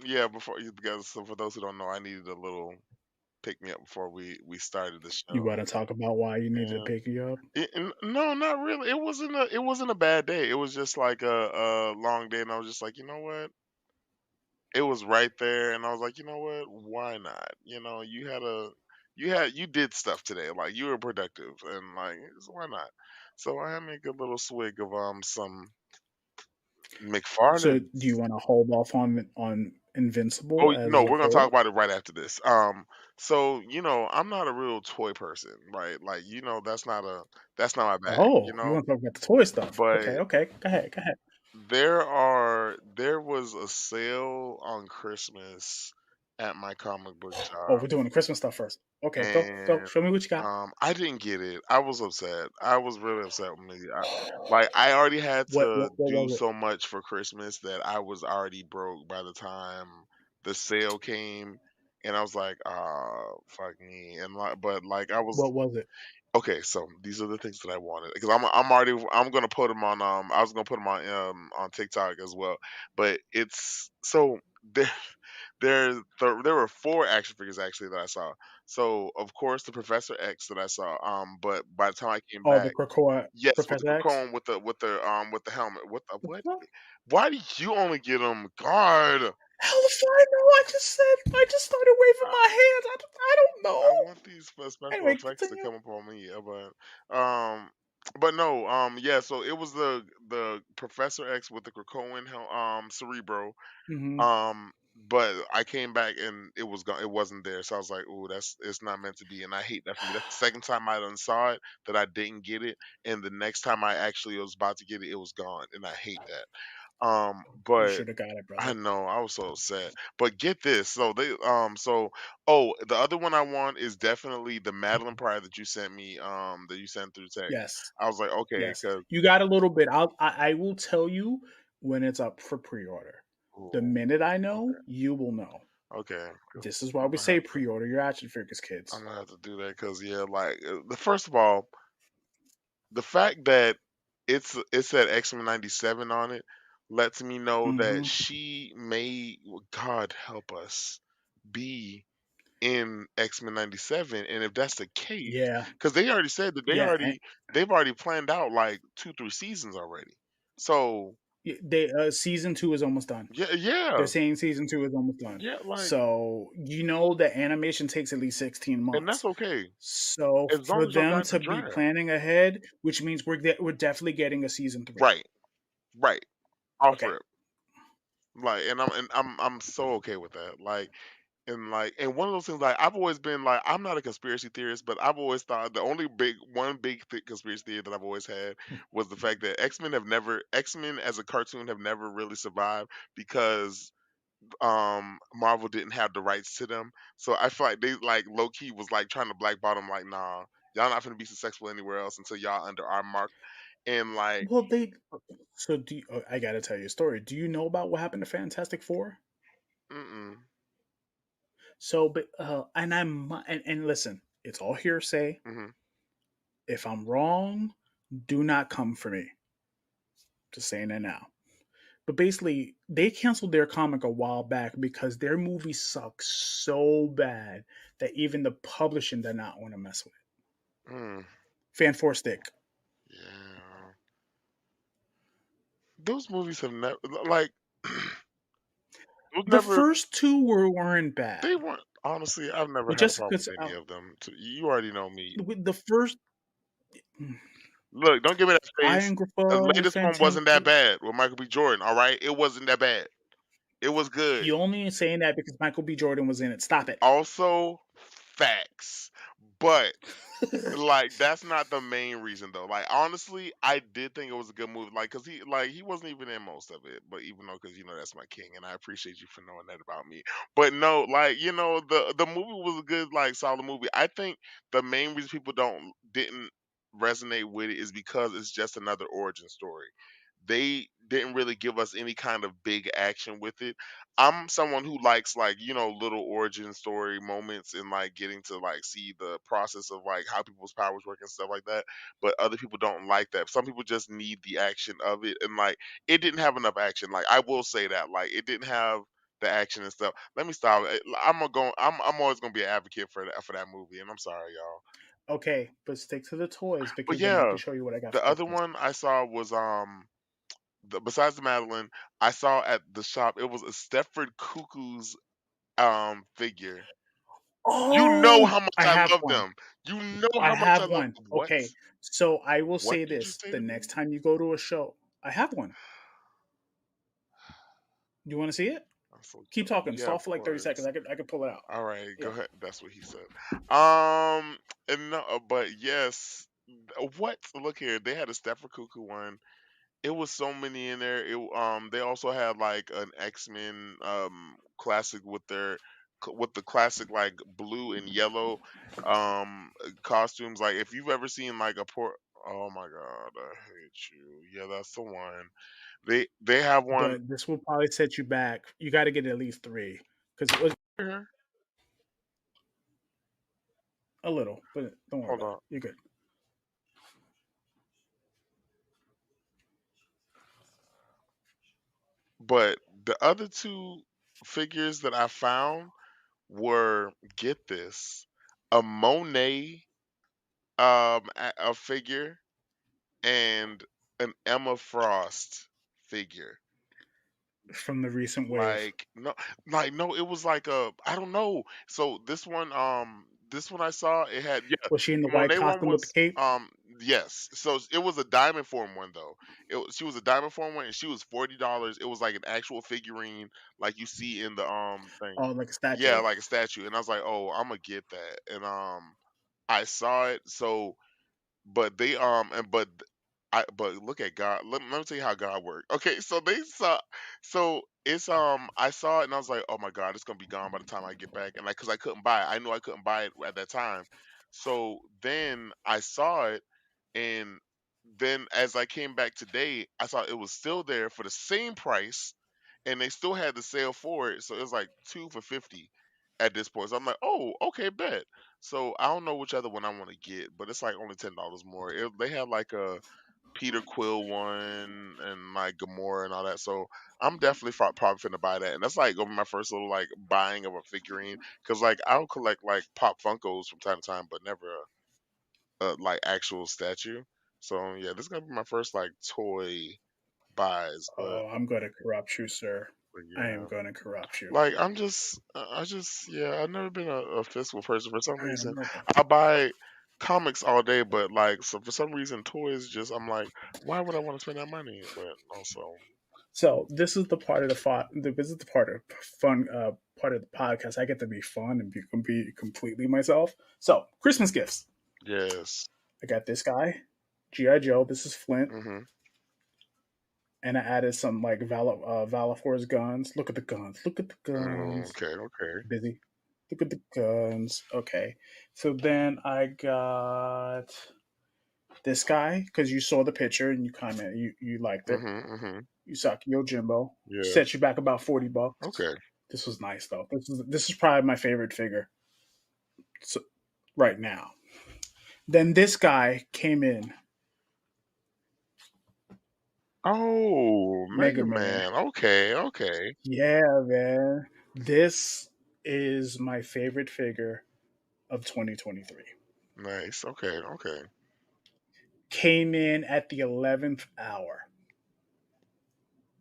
Yeah, because so for those who don't know, I needed a little pick me up before we started the You show, want to talk about why you needed to and pick you up? no, not really. It wasn't a bad day. It was just like a long day, and I was just like, you know what? It was right there, and I was like, you know what? Why not? You know, you did stuff today. Like you were productive, and like so why not? So I had me a good little swig of some So, do you McFarland's. want to hold off on Invincible Oh, no, as a we're gonna talk whole? about it right after this. So I'm not a real toy person, right? Like, that's not my bag, Oh, you want to talk about the toy stuff? But Okay, okay. Go ahead, go ahead. there was a sale on Christmas at my comic book Oh, shop, we're doing the Christmas stuff first. Okay, go, go. and Show me what you got. I didn't get it. I was upset. I was really upset with me. Like I already had to What do was it? so much for Christmas that I was already broke by the time the sale came, and I was like, "Ah, fuck me." And like, but like I was What was it? okay. So these are the things that I wanted because I'm already I'm gonna put them on I was gonna put them on TikTok as well, but it's so there. There were four action figures actually that I saw. So of course the Professor X that I saw. But by the time I came Oh, the back, Krakoa yes, with the Professor X. Cocoon with the helmet. What the The what? fuck? Why did you only get them? God, Hell if I know. I just started waving I, my hands. I don't know. I want these special Anyway, effects to continue. come up on me, but no, yeah. So it was the Professor X with the Krakoan Cerebro. Hmm. But I came back and it was gone. It wasn't there. So I was like, "Ooh, that's it's not meant to be." And I hate that for me. That's the second time I done saw it that I didn't get it, and the next time I actually was about to get it, it was gone, and I hate that. You But should have got it, I brother. know I was so upset. But get this, so so oh, the other one I want is definitely the Madeline Pryor that you sent me, that you sent through text. Yes, I was like, okay, yes. because You got a little bit. I will tell you when it's up for pre-order. The ooh, minute I know, okay, you will know. okay, 'cause This is why I'm we gonna say have to. pre-order your action figures, I'm kids. gonna have to do that because yeah, like the first of all, the fact that it said X-Men 97 on it lets me know that Hmm. she may, God help us, be in X-Men 97. And if that's the case, Yeah, because they already said that yeah. And they've already planned out like 2, 3 seasons already. So they season two is almost done. yeah, They're yeah, saying season two is almost done. yeah, like, So you know that animation takes at least 16 and that's months. okay So as long for as y'all them got the to be draft. planning ahead, which means we're definitely getting a season three. Right, right. Offer Okay. it. Like, and I'm so okay with that. And one of those things, like I've always been like, I'm not a conspiracy theorist, but I've always thought the only big conspiracy theory that I've always had was the fact that X Men as a cartoon have never really survived because Marvel didn't have the rights to them. So I feel like they like low key was like trying to blackball them, like, nah, y'all not gonna be successful anywhere else until y'all under our mark. And like, Well, they. So I got to tell you a story. Do you know about what happened to Fantastic Four? mm-mm, So, but and listen, it's all hearsay. mm-hmm, If I'm wrong, do not come for me. Just saying that now. But basically, they canceled their comic a while back because their movie sucks so bad that even the publishing did not want to mess with it. mm, Fan Four Stick. yeah. Those movies have never like those The never first two weren't they bad. weren't honestly, I've never With had a problem Jessica's with any of them. You already know me. with the first Look, don't give me that face. Iron The Graffa with latest one wasn't that Fantastic. bad with Michael B. Jordan, all right? It wasn't that bad. It was good. You only saying that because Michael B. Jordan was in it. Stop it. Also, facts. But like, that's not the main reason though. Like, honestly, I did think it was a good movie. Like, cause he wasn't even in most of it. But even though, cause that's my king, and I appreciate you for knowing that about me. But no, like, the movie was a good, like, solid movie. I think the main reason people don't didn't resonate with it is because it's just another origin story. They didn't really give us any kind of big action with it. I'm someone who likes, like, little origin story moments and like getting to like see the process of like how people's powers work and stuff like that. But other people don't like that. Some people just need the action of it, and like it didn't have enough action. Like I will say that, like it didn't have the action and stuff. Let me stop. I'm always gonna be an advocate for that movie, and I'm sorry, y'all. Okay, but stick to the toys But because then I yeah, can show you what I got the for other Christmas. one I saw was besides the Madeline, I saw at the shop, it was a Stepford Cuckoo's figure. You know Oh, how much I I have love one. them. You know I how much I have love one. what? Okay, so I will What say did you this: say the to next me? time you go to a show, I have one. You want to see it? I'm so Keep jealous. talking. Yeah, Stall of for like 30 seconds. course. I could pull it out. All right, go Yeah. ahead. That's what he said. Um, and no, but yes. What? Look here. They had a Stepford Cuckoo one. It was so many in there. They also had like an X-Men classic with their with the classic like blue and yellow costumes. Like if you've ever seen like a poor, oh my god, I hate you. Yeah, that's the one. They have one. but this will probably set you back. You got to get at least three because it was Here, a little, but don't worry hold about it. on. You're good. But the other two figures that I found were, get this, a Monet a figure and an Emma Frost figure. From the recent wave. Like no, like no, it was like a, I don't know. So this one I saw, it had, yeah, Was she in the the white Monet one costume with the was cape? yes. So it was a diamond form one though. She was a diamond form one and she was $40. It was like an actual figurine like you see in the thing. Oh, like a Yeah, statue. like a statue. And I was like, oh, I'm gonna get that. And I saw it. So but they and but look at God. Let me tell you how God worked. Okay, so they saw, so it's I saw it and I was like, oh my God, it's gonna be gone by the time I get back. And like, cause I couldn't buy it. I knew I couldn't buy it at that time. So then I saw it, and then as I came back today, I saw it was still there for the same price, and they still had the sale for it. So it was like two for 50 at this point. So I'm like, oh, okay, bet. So I don't know which other one I want to get, but it's like only $10 more. They have like a Peter Quill one and like Gamora and all that. So I'm definitely probably finna buy that. And that's like gonna be my first little like buying of a figurine, because like I'll collect like pop Funkos from time to time, but never a like actual statue. So yeah, this is gonna be my first like toy buys, Oh, I'm going to corrupt you, sir. but I am yeah. going to corrupt you. Like I just, yeah, I've never been a fiscal person for some I reason. am looking. I buy comics all day, but like, so for some reason toys just, I'm like, why would I want to spend that money? But also, So this is the part of the this is the part of fun part of the podcast. I get to be fun and be completely myself. So Christmas gifts. yes. I got this guy, GI Joe. This is Flint, Mhm. and I added some like Valafor's guns. Look at the guns. Look at the Mm, guns. okay, okay. Busy. Look at the guns. Okay. So then I got this guy because you saw the picture and you kind of you liked it. Mhm, mhm. Usaki Yojimbo Yeah. set you back about $40. Okay. This was nice though. This is probably my favorite figure so, right now. Then this guy came in, Oh, Mega Mega Man. Man. Okay, okay. Yeah, man. This is my favorite figure of 2023. Nice. Okay, okay. Came in at the 11th hour.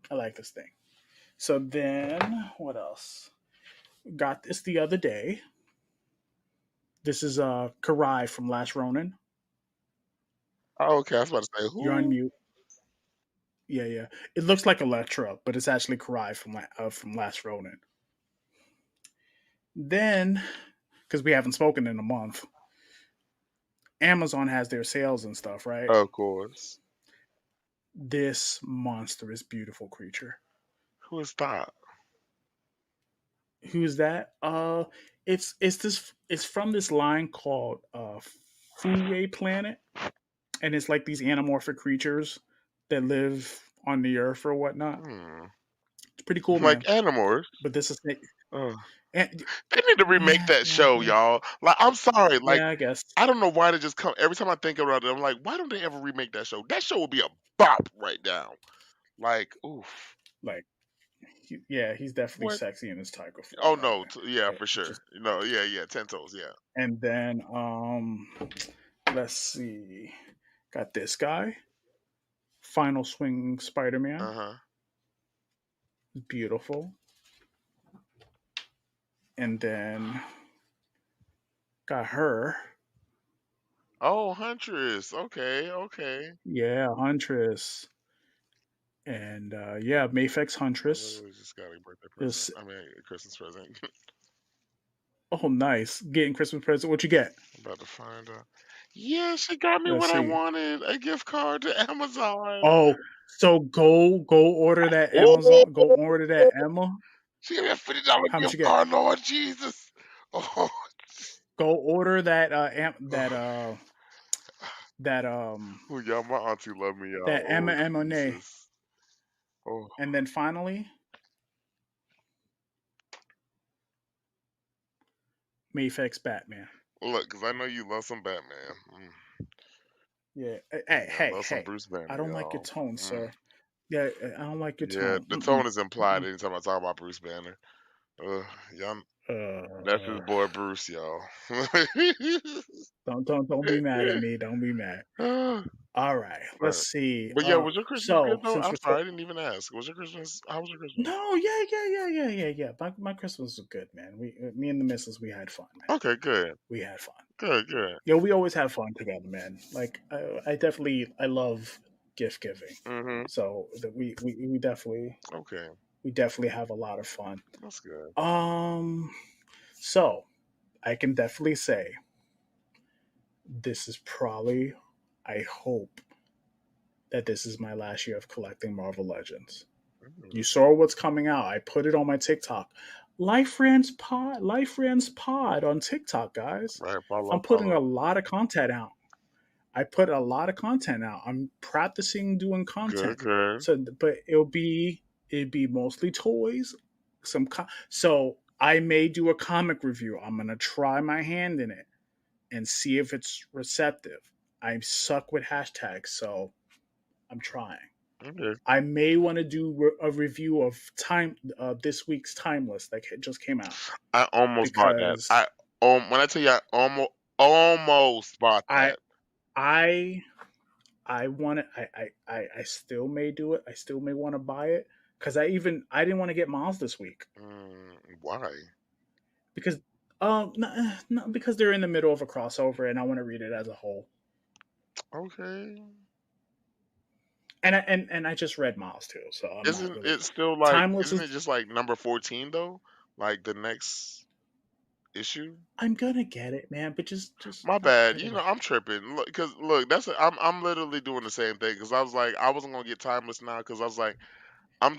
I like this thing. So then, what else? Got this the other day. This is Karai from Last Ronin. Oh, okay. I was about to say You're on who? mute. Yeah, yeah. It looks like Electra, but it's actually Karai from Last Ronin. Then, because we haven't spoken in a month, Amazon has their sales and stuff, right? Of course. This monstrous, beautiful creature. Who is that? Who's that? It's from this line called Fuyue Planet, and it's like these anamorphic creatures that live on the Earth or whatnot. Hmm. It's pretty cool, Like man. Animorphs. But this is Oh. and, They need to remake yeah, that yeah, show, yeah, y'all. Like, I'm sorry. Like, yeah. I guess I don't know why they just come every time I think about it. I'm like, why don't they ever remake that show? That show would be a bop right now. Like, oof. like yeah, he's definitely What? sexy in his tiger Oh form, though, no. man. Yeah, Hey, for it's sure. just No, yeah, yeah. Ten toes. Yeah. and then let's see, got this guy, Final Swing Spider Man, Uh huh. beautiful, and then got her, Oh, Huntress. Okay, okay. yeah, Huntress, and yeah, Mayfex I Huntress. literally just got a birthday present. This I mean, a Christmas present. oh nice, getting Christmas present. What you get? I'm about to find out. Yeah, she got me Let's what I see. wanted. A gift card to Amazon. Oh, so go order that Ooh, Amazon. Go order that Emma. She gave me a $50 How much gift you get? card, Lord Jesus. Oh, Go order that oh, that oh, y'all, my auntie love me, y'all. that Oh, M&A, Jesus. Oh, and then finally Mayfix Batman. look, because I know you love some Batman. Yeah. Hey, Yeah, I hey, love some hey. Bruce I Banner, don't like your y'all. tone, Mm. sir. Yeah, I don't like your Yeah, tone. the tone Mm-mm. is implied Mm-mm. anytime I talk about Bruce Banner. Y'all, that's his Uh, boy Bruce, y'all. don't be mad at me. Don't be mad. All right. Let's but, see. but yeah, was your Christmas good So though? since I'm we're sorry, so I didn't even ask. Was your Christmas? How was your Christmas? no, yeah. My Christmas was good, man. Me and the missus, we had fun, man. Okay, good, We had fun. good, good. Yeah, we always have fun together, man. Like I love gift giving. Mhm. So that Okay, we definitely have a lot of fun. that's good. Um, so I can definitely say this is probably, I hope that this is my last year of collecting Marvel Legends. You Mm, saw what's coming out. I put it on my TikTok. Life Friends Pod on TikTok, guys. right, follow, I'm putting follow. a lot of content out. I put a lot of content out. I'm practicing doing Good, content. good. So, but it'd be mostly toys. So I may do a comic review. I'm gonna try my hand in it and see if it's receptive. I suck with hashtags, so I'm trying. Okay. I may want to do a review of this week's Timeless that just came out I almost bought that. because When I tell you I almost bought I that. I I want to. I still may do it. I still may want to buy it because I didn't want to get Miles this week Why? because not because they're in the middle of a crossover and I want to read it as a whole. Okay. And I just read Miles too, so I'm not Isn't really it still like? Timeless Isn't it is. just like number 14 though? Like the next issue? I'm gonna get it, man, but just My bad. gotta I'm wait. tripping. Look, cause look, I'm literally doing the same thing. Cause I was like, I wasn't gonna get timeless now. Cause I was like, I'm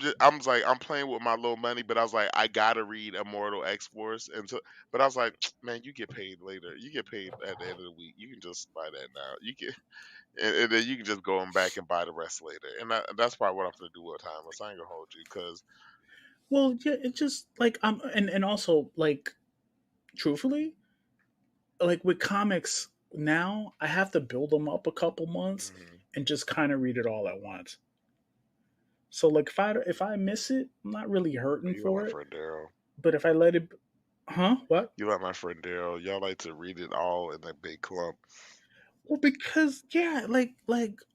playing with my little money. But I was like, I gotta read Immortal X Force. But I was like, man, you get paid later. You get paid at the end of the week. You can just buy that now. And then you can just go back and buy the rest later. And that's probably what I'm gonna do with timeless. I ain't gonna hold you. Cause Well, yeah, it just like and also like truthfully, like with comics now, I have to build them up a couple months mhm. and just kind of read it all at once. So like if I miss it, I'm not really hurting You like my for it. friend Daryl. But if I let it, huh? What? You like my friend Daryl. Y'all like to read it all in a big clump. Well, because yeah, like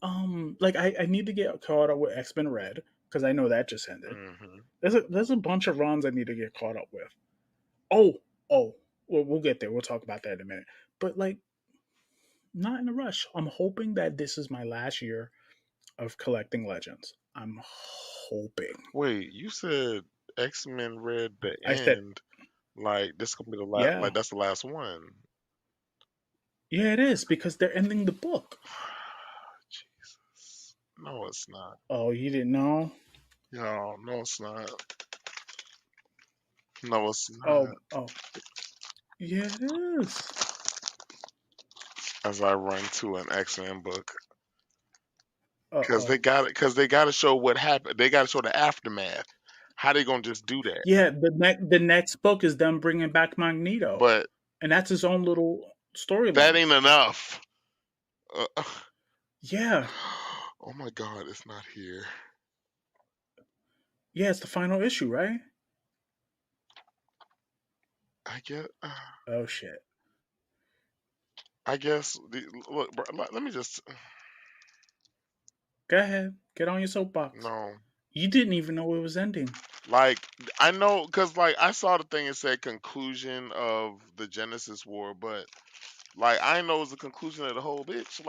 I need to get caught up with X Men Red because I know that just ended. Hmm. There's a bunch of runs I need to get caught up with. Oh oh, we'll get there. We'll talk about that in a minute. But like, not in a rush. I'm hoping that this is my last year of collecting Legends. I'm hoping. Wait, you said X-Men Red the I said, end. Like this gonna be the last. yeah, Like that's the last one. yeah, it is because they're ending the book. Jesus. No, it's not. Oh, you didn't know? Yo, no, it's not. No, it's Oh, not. oh, yeah, it is. As I run to an X-Men book, Uh because oh. they got to show what happened. They got to show the aftermath. How they gonna just do that? Yeah, the next book is them bringing back Magneto, But and that's his own little that storyline. ain't enough. Uh, Yeah, oh my God, it's not here. yeah, it's the final issue, right? I get. Oh shit. I guess. Look, bro, let me just. Go ahead, get on your soapbox. No. You didn't even know it was ending. Like I know, cause like I saw the thing and said conclusion of the Genesis War, but like I know it's the conclusion of the whole bitch.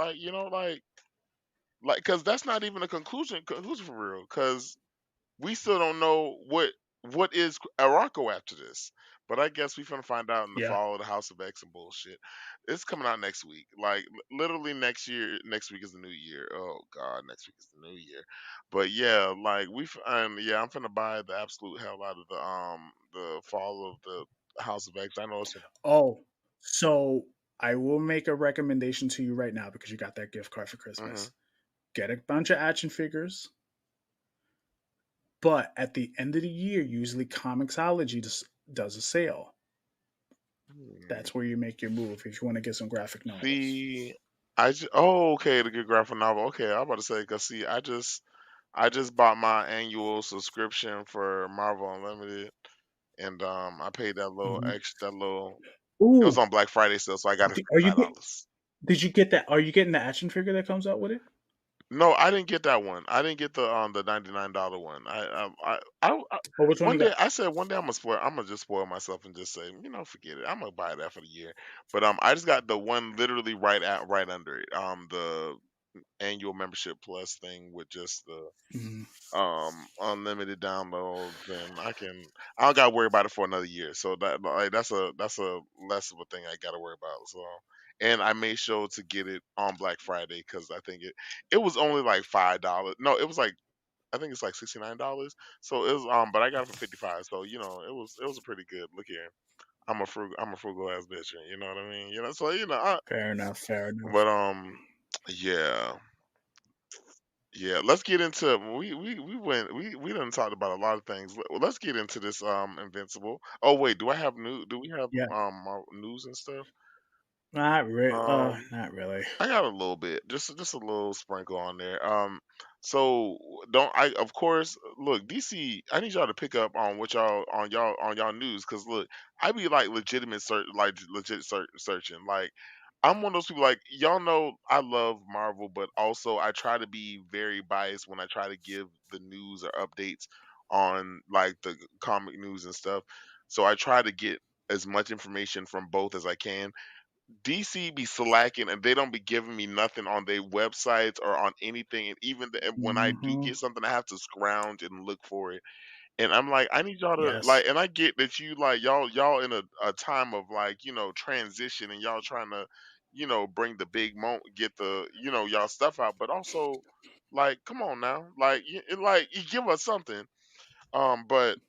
Like cause that's not even a conclusion for real. Cause we still don't know what. what is Arako after this? But I guess we finna find out in the Yeah. fall of the House of X and bullshit. It's coming out next week. Like literally next year. Next week is the new year. Oh god, next week is the new year. But yeah, like yeah, I'm finna buy the absolute hell out of the fall of the House of X. I know it's. Oh, so I will make a recommendation to you right now because you got that gift card for Mhm. Christmas. Get a bunch of action figures, but at the end of the year, usually Comixology does a sale. Hmm. That's where you make your move if you want to get some graphic novels. See, oh, okay, the good graphic novel. Okay, I'm about to say, cause see, I just bought my annual subscription for Marvel Unlimited, and I paid that little Hmm. extra, that little. It was Ooh, on Black Friday sale, so I got it for are you get? $5. Did you get that? Are you getting the action figure that comes out with it? No, I didn't get that one. I didn't get the $99 one. Or which one one you day got? I said one day I'm gonna just spoil myself and just say, forget it. I'm gonna buy that for the year. But I just got the one literally right under it. The annual membership plus thing with just the Mhm. unlimited downloads, and I don't gotta worry about it for another year. So that's a less of a thing I gotta worry about. So, and I made sure to get it on Black Friday because I think it was only like $5. No, it was like, I think it's like $69. So it was but I got it for 55. So it was a pretty good look here. I'm a frugal ass bitch, you know what I mean? So Fair enough. Fair enough. but yeah. Yeah, let's get into we done talked about a lot of things. Let's get into this Invincible. Oh wait, do we have Yeah. news and stuff? Not really. I got a little bit, just a little sprinkle on there. So don't I? Of course, look, DC. I need y'all to pick up on what y'all news, because look, I be like legit searching. Like I'm one of those people. Like y'all know, I love Marvel, but also I try to be very biased when I try to give the news or updates on like the comic news and stuff. So I try to get as much information from both as I can. DC be slacking and they don't be giving me nothing on their websites or on anything. And and when I do Hmm. get something, I have to scrounge and look for it. And I'm like, I need y'all to Yes. like, and I get that you like y'all in a time of like, transition, and y'all trying to, bring the big moment, get the, y'all stuff out, but also like, come on now, like, you give us something. But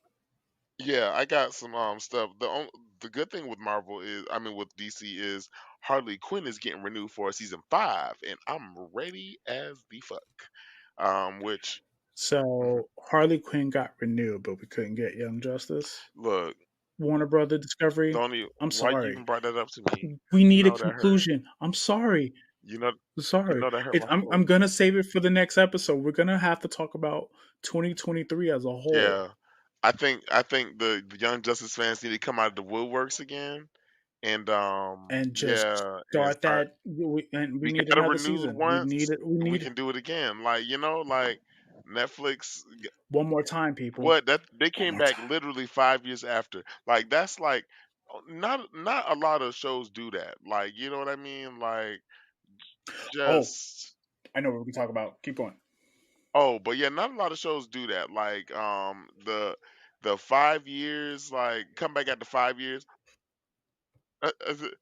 yeah, I got some stuff. The good thing with Marvel is, I mean, with DC is Harley Quinn is getting renewed for season 5, and I'm ready as the fuck. Which mhm. So Harley Quinn got renewed, but we couldn't get Young Justice. Look, Warner Brother Discovery. don't even I'm why you even sorry. brought that up to me? We You need a know that hurt. conclusion. I'm sorry. You know, Sorry. that hurt my I'm feelings. gonna save it for the next episode. We're gonna have to talk about 2023 as a whole Yeah, I think the Young Justice fans need to come out of the woodworks again, and and just yeah, and start start. that. And we We need got it another renewed season. We need once, it. We we need can do it again. Like, like Netflix, one more time, people. what that they One came more back time. literally 5 years after. Like that's like not a lot of shows do that. Like, you know what I mean? Like Oh, just I know what we can talk about. Keep going. but yeah, not a lot of shows do that. Like the 5 years, like come back after 5 years. Is it-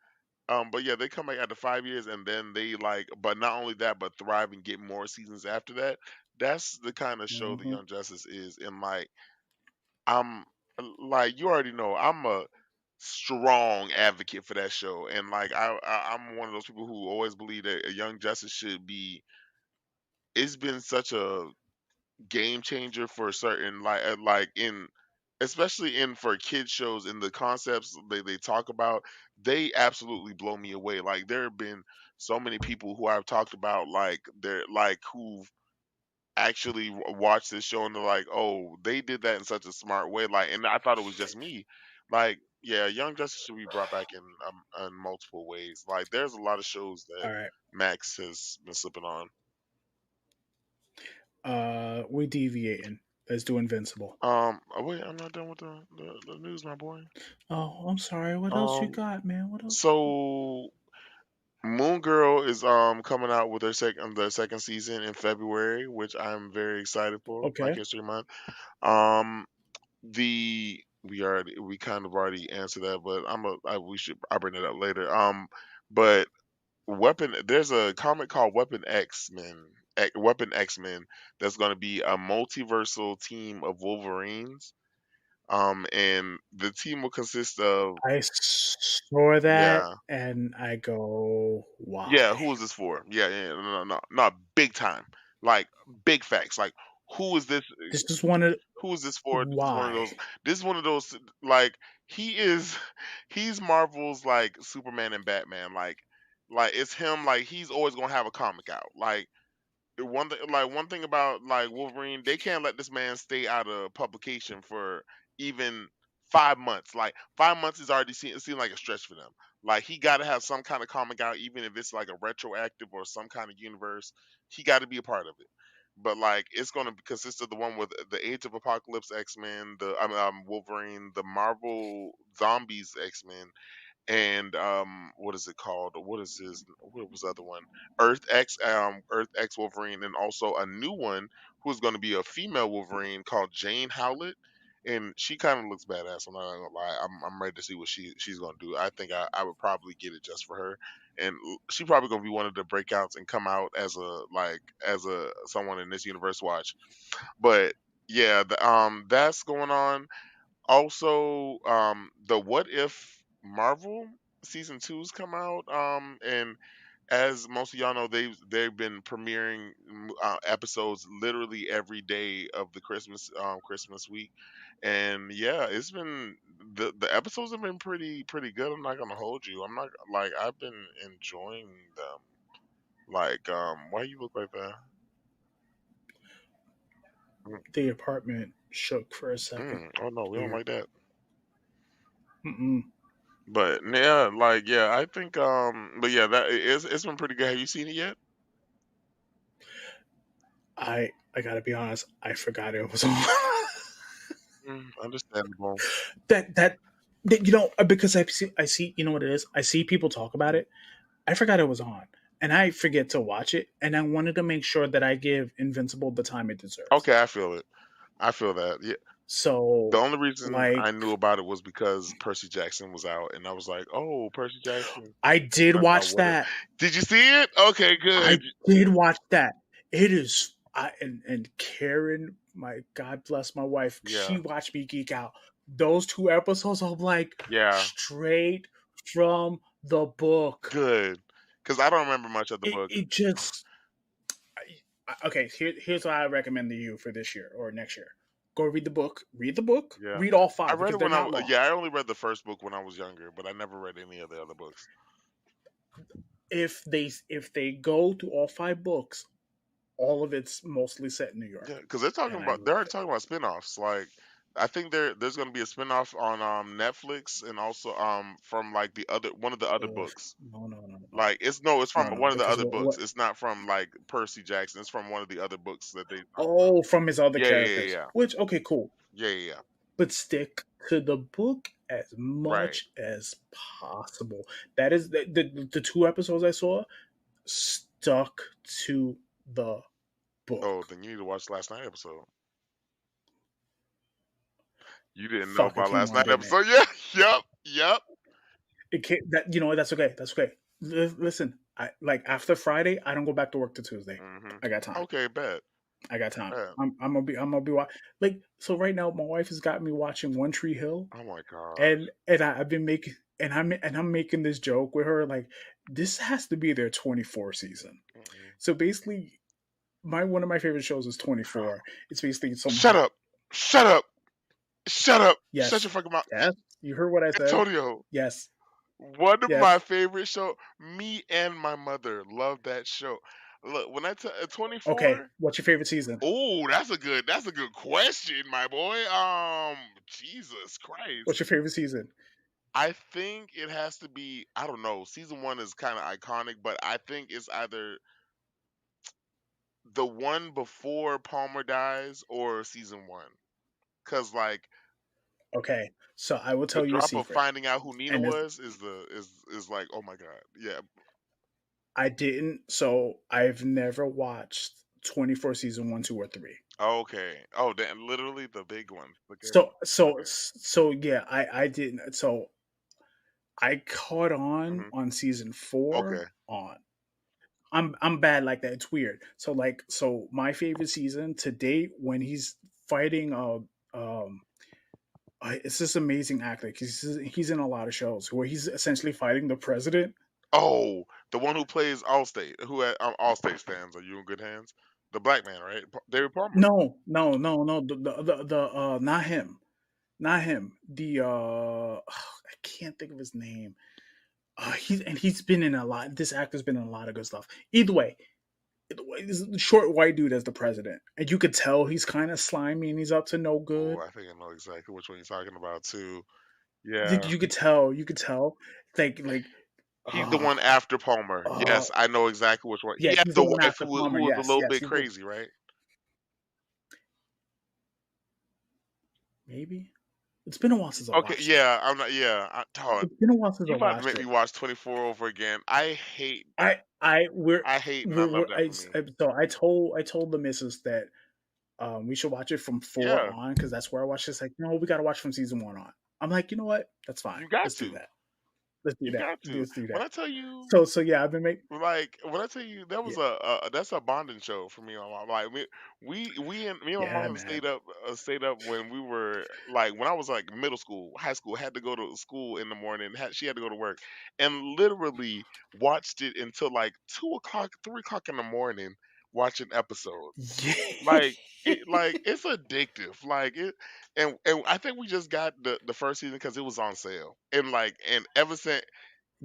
but yeah, they come back after 5 years, and then they like, but not only that, but thrive and get more seasons after that. That's the kind of show the Hmm. Young Justice is, and like I'm like you already know, I'm a strong advocate for that show, and like I'm one of those people who always believe that a Young Justice should be. It's been such a game changer for certain like in especially in for kids shows, and the concepts they talk about, they absolutely blow me away. Like there have been so many people who I've talked about, like they're like who've actually watched this show, and they're like, oh, they did that in such a smart way, like, and I thought it was just me. Like yeah, Young Justice should be brought back in multiple ways. Like there's a lot of shows that All right. Max has been slipping on. We deviating. Let's do Invincible. Wait, I'm not done with the news, my boy. Oh, I'm sorry. What else you Um, got, man? What else you got? so Moon Girl is coming out with their second season in February, which I'm very excited for, Black Okay. History Month. Um, we kind of already answered that, but I'll bring it up later. But there's a comic called Weapon X Men that's going to be a multiversal team of Wolverines. And the team will consist of I saw that yeah. and I go, Yeah, why? who is this for? Yeah, yeah, no, no, no, no, big time, like big facts. Like, who is this? This is one of Who is this for? This is one of why? those. This is one of those. Like, he is, he's Marvel's like Superman and Batman. Like it's him. Like he's always gonna have a comic out. One thing about like Wolverine, they can't let this man stay out of publication for even 5 months. Like 5 months is already seem like a stretch for them. Like he got to have some kind of comic out, even if it's like a retroactive or some kind of universe. He got to be a part of it. But like it's going to consist of the one with the Age of Apocalypse X Men, Wolverine, the Marvel Zombies X Men, and what is it called? What was the other one? Earth X Wolverine, and also a new one who's going to be a female Wolverine called Jane Howlett, and she kind of looks badass. I'm not gonna lie. I'm ready to see what she's gonna do. I think I would probably get it just for her, and she probably gonna be one of the breakouts and come out as a someone in this universe watch. But yeah, that's going on. Also, the What If Marvel season two's come out, and as most of y'all know, they've been premiering episodes literally every day of the Christmas week, and yeah, the episodes have been pretty good. I'm not gonna hold you. I'm not like I've been enjoying them. Like, why you look like that? Mm, The apartment shook for a second. oh no, we don't Weird. like that. Mm-mm. But yeah, like yeah, I think but yeah, it's been pretty good. Have you seen it yet? I gotta be honest, I forgot it was on. Understandable. that that you know, because I see you know what it is. I see people talk about it. I forgot it was on, and I forget to watch it. And I wanted to make sure that I give Invincible the time it deserves. Okay, I feel it. I feel that. Yeah. The So, only reason like, I knew about it was because Percy Jackson was out, and I was like, "Oh, Percy Jackson." I did And I thought, watch "What if?" that. Did you see it? Okay, good. I did watch that. It is, and Karen, my God bless my wife, she Yeah, watched me geek out. Those two episodes, I'm like yeah, straight from the book. good. Because I don't remember much of the book. It just okay. Here's what I recommend to you for this year or next year. Go read the book. Read the book. Yeah, Read all I five read because it they're when not long. yeah, I only read the first book when I was younger, but I never read any of the other books. If they go through all five books, all of it's mostly set in New Yeah, York, because and I they're love already it. talking about spinoffs. Like, I think there's going to be a spinoff on Netflix, and also from like the other one of the other Ugh, books. no, no, no, no, Like, it's no, it's from no, one of the because other what? books. It's not from like Percy Jackson. It's from one of the other books that they talk about. Oh, from his other Yeah, yeah, yeah, characters. yeah, Which okay, cool, yeah, yeah, yeah. but stick to the book as Right. much as possible. That is the two episodes I saw stuck to the Oh, book. then you need to watch last night episode. You didn't know Fuck, it about came last on, night didn't it? episode? Yeah, yep, yep. It came, that you know what, that's okay. That's okay. Listen, I like after Friday, I don't go back to work to Tuesday. Hmm. I got time. Okay, bet, I got time. bet. I'm gonna be like so right now. My wife has got me watching One Tree Hill, Oh my gosh. and I've been making and I'm making this joke with her like this has to be their 24 season. Mm-mm. So basically, my one of my favorite shows is 24. It's basically some Shut up! Shut up! Shut up! Shut your yes, fucking mouth, yes. You heard what I said. Antonio. Yes, One of my yes. favorite show. Me and my mother love that show. Look, when I tell Okay, 24, what's your favorite season? oh, that's a good question, my boy. Jesus Christ. What's your favorite season? I think it has to be, I don't know. Season 1 is kind of iconic, but I think it's either the one before Palmer dies or season 1. Cuz like Okay, so I will the tell you a drop of secret, finding out who Nina and this, was is like, "Oh my god." Yeah. I didn't. So I've never watched 24 season one, two, or three. Okay. Oh, then literally the big ones, the good So ones. so Okay. so yeah, I didn't. So I caught Mhm. on season Okay. 4 on. I'm bad like that. It's weird. So like my favorite season to date when he's fighting it's this amazing actor because he's in a lot of shows where he's essentially fighting the president. Oh, the one who plays Allstate, who had Allstate stands. Are you in good hands? The black man, right? David Palmer. No, no, no, no. Not him. Not him. I can't think of his name. He's been in a lot. This actor's been in a lot of good stuff. Either way, this is the short white dude as the president, and you could tell he's kind of slimy and he's up to no Oh, good. I think I know exactly which one you're talking about too. Yeah. You could tell. You could tell. Like He's the uh one after Palmer. uh Yes, I know exactly which one. yeah, He had he's the the one wife after Palmer. who was a Yes, little yes, bit he's the crazy, right? maybe. It's been a while since I Okay, watched it. yeah, I'm not. Yeah, dog, It's been a while since I you about to watched make me it. watch 24 over again. I I hate, and I we're love that for me. so I told the missus that we should watch it from 4 Yeah, on because that's where I watched. It's like, no, we got to watch from season 1 on. I'm like, you know what? That's fine. you got Let's do to, that. Let's do you that. got to. Let's do When that. I tell you, So yeah, I've been making like when I tell you that yeah, was that's a bonding show for me and my mom. Like we and me and my yeah, mom man. stayed up when we were like when I was like middle school, high school, had to go to school in the morning. She had to go to work, and literally watched it until like 2 o'clock, 3 o'clock in the morning, watching episodes. Like Yeah, like it's addictive. Like it, and I think we just got the first season because it was on sale, and like and ever since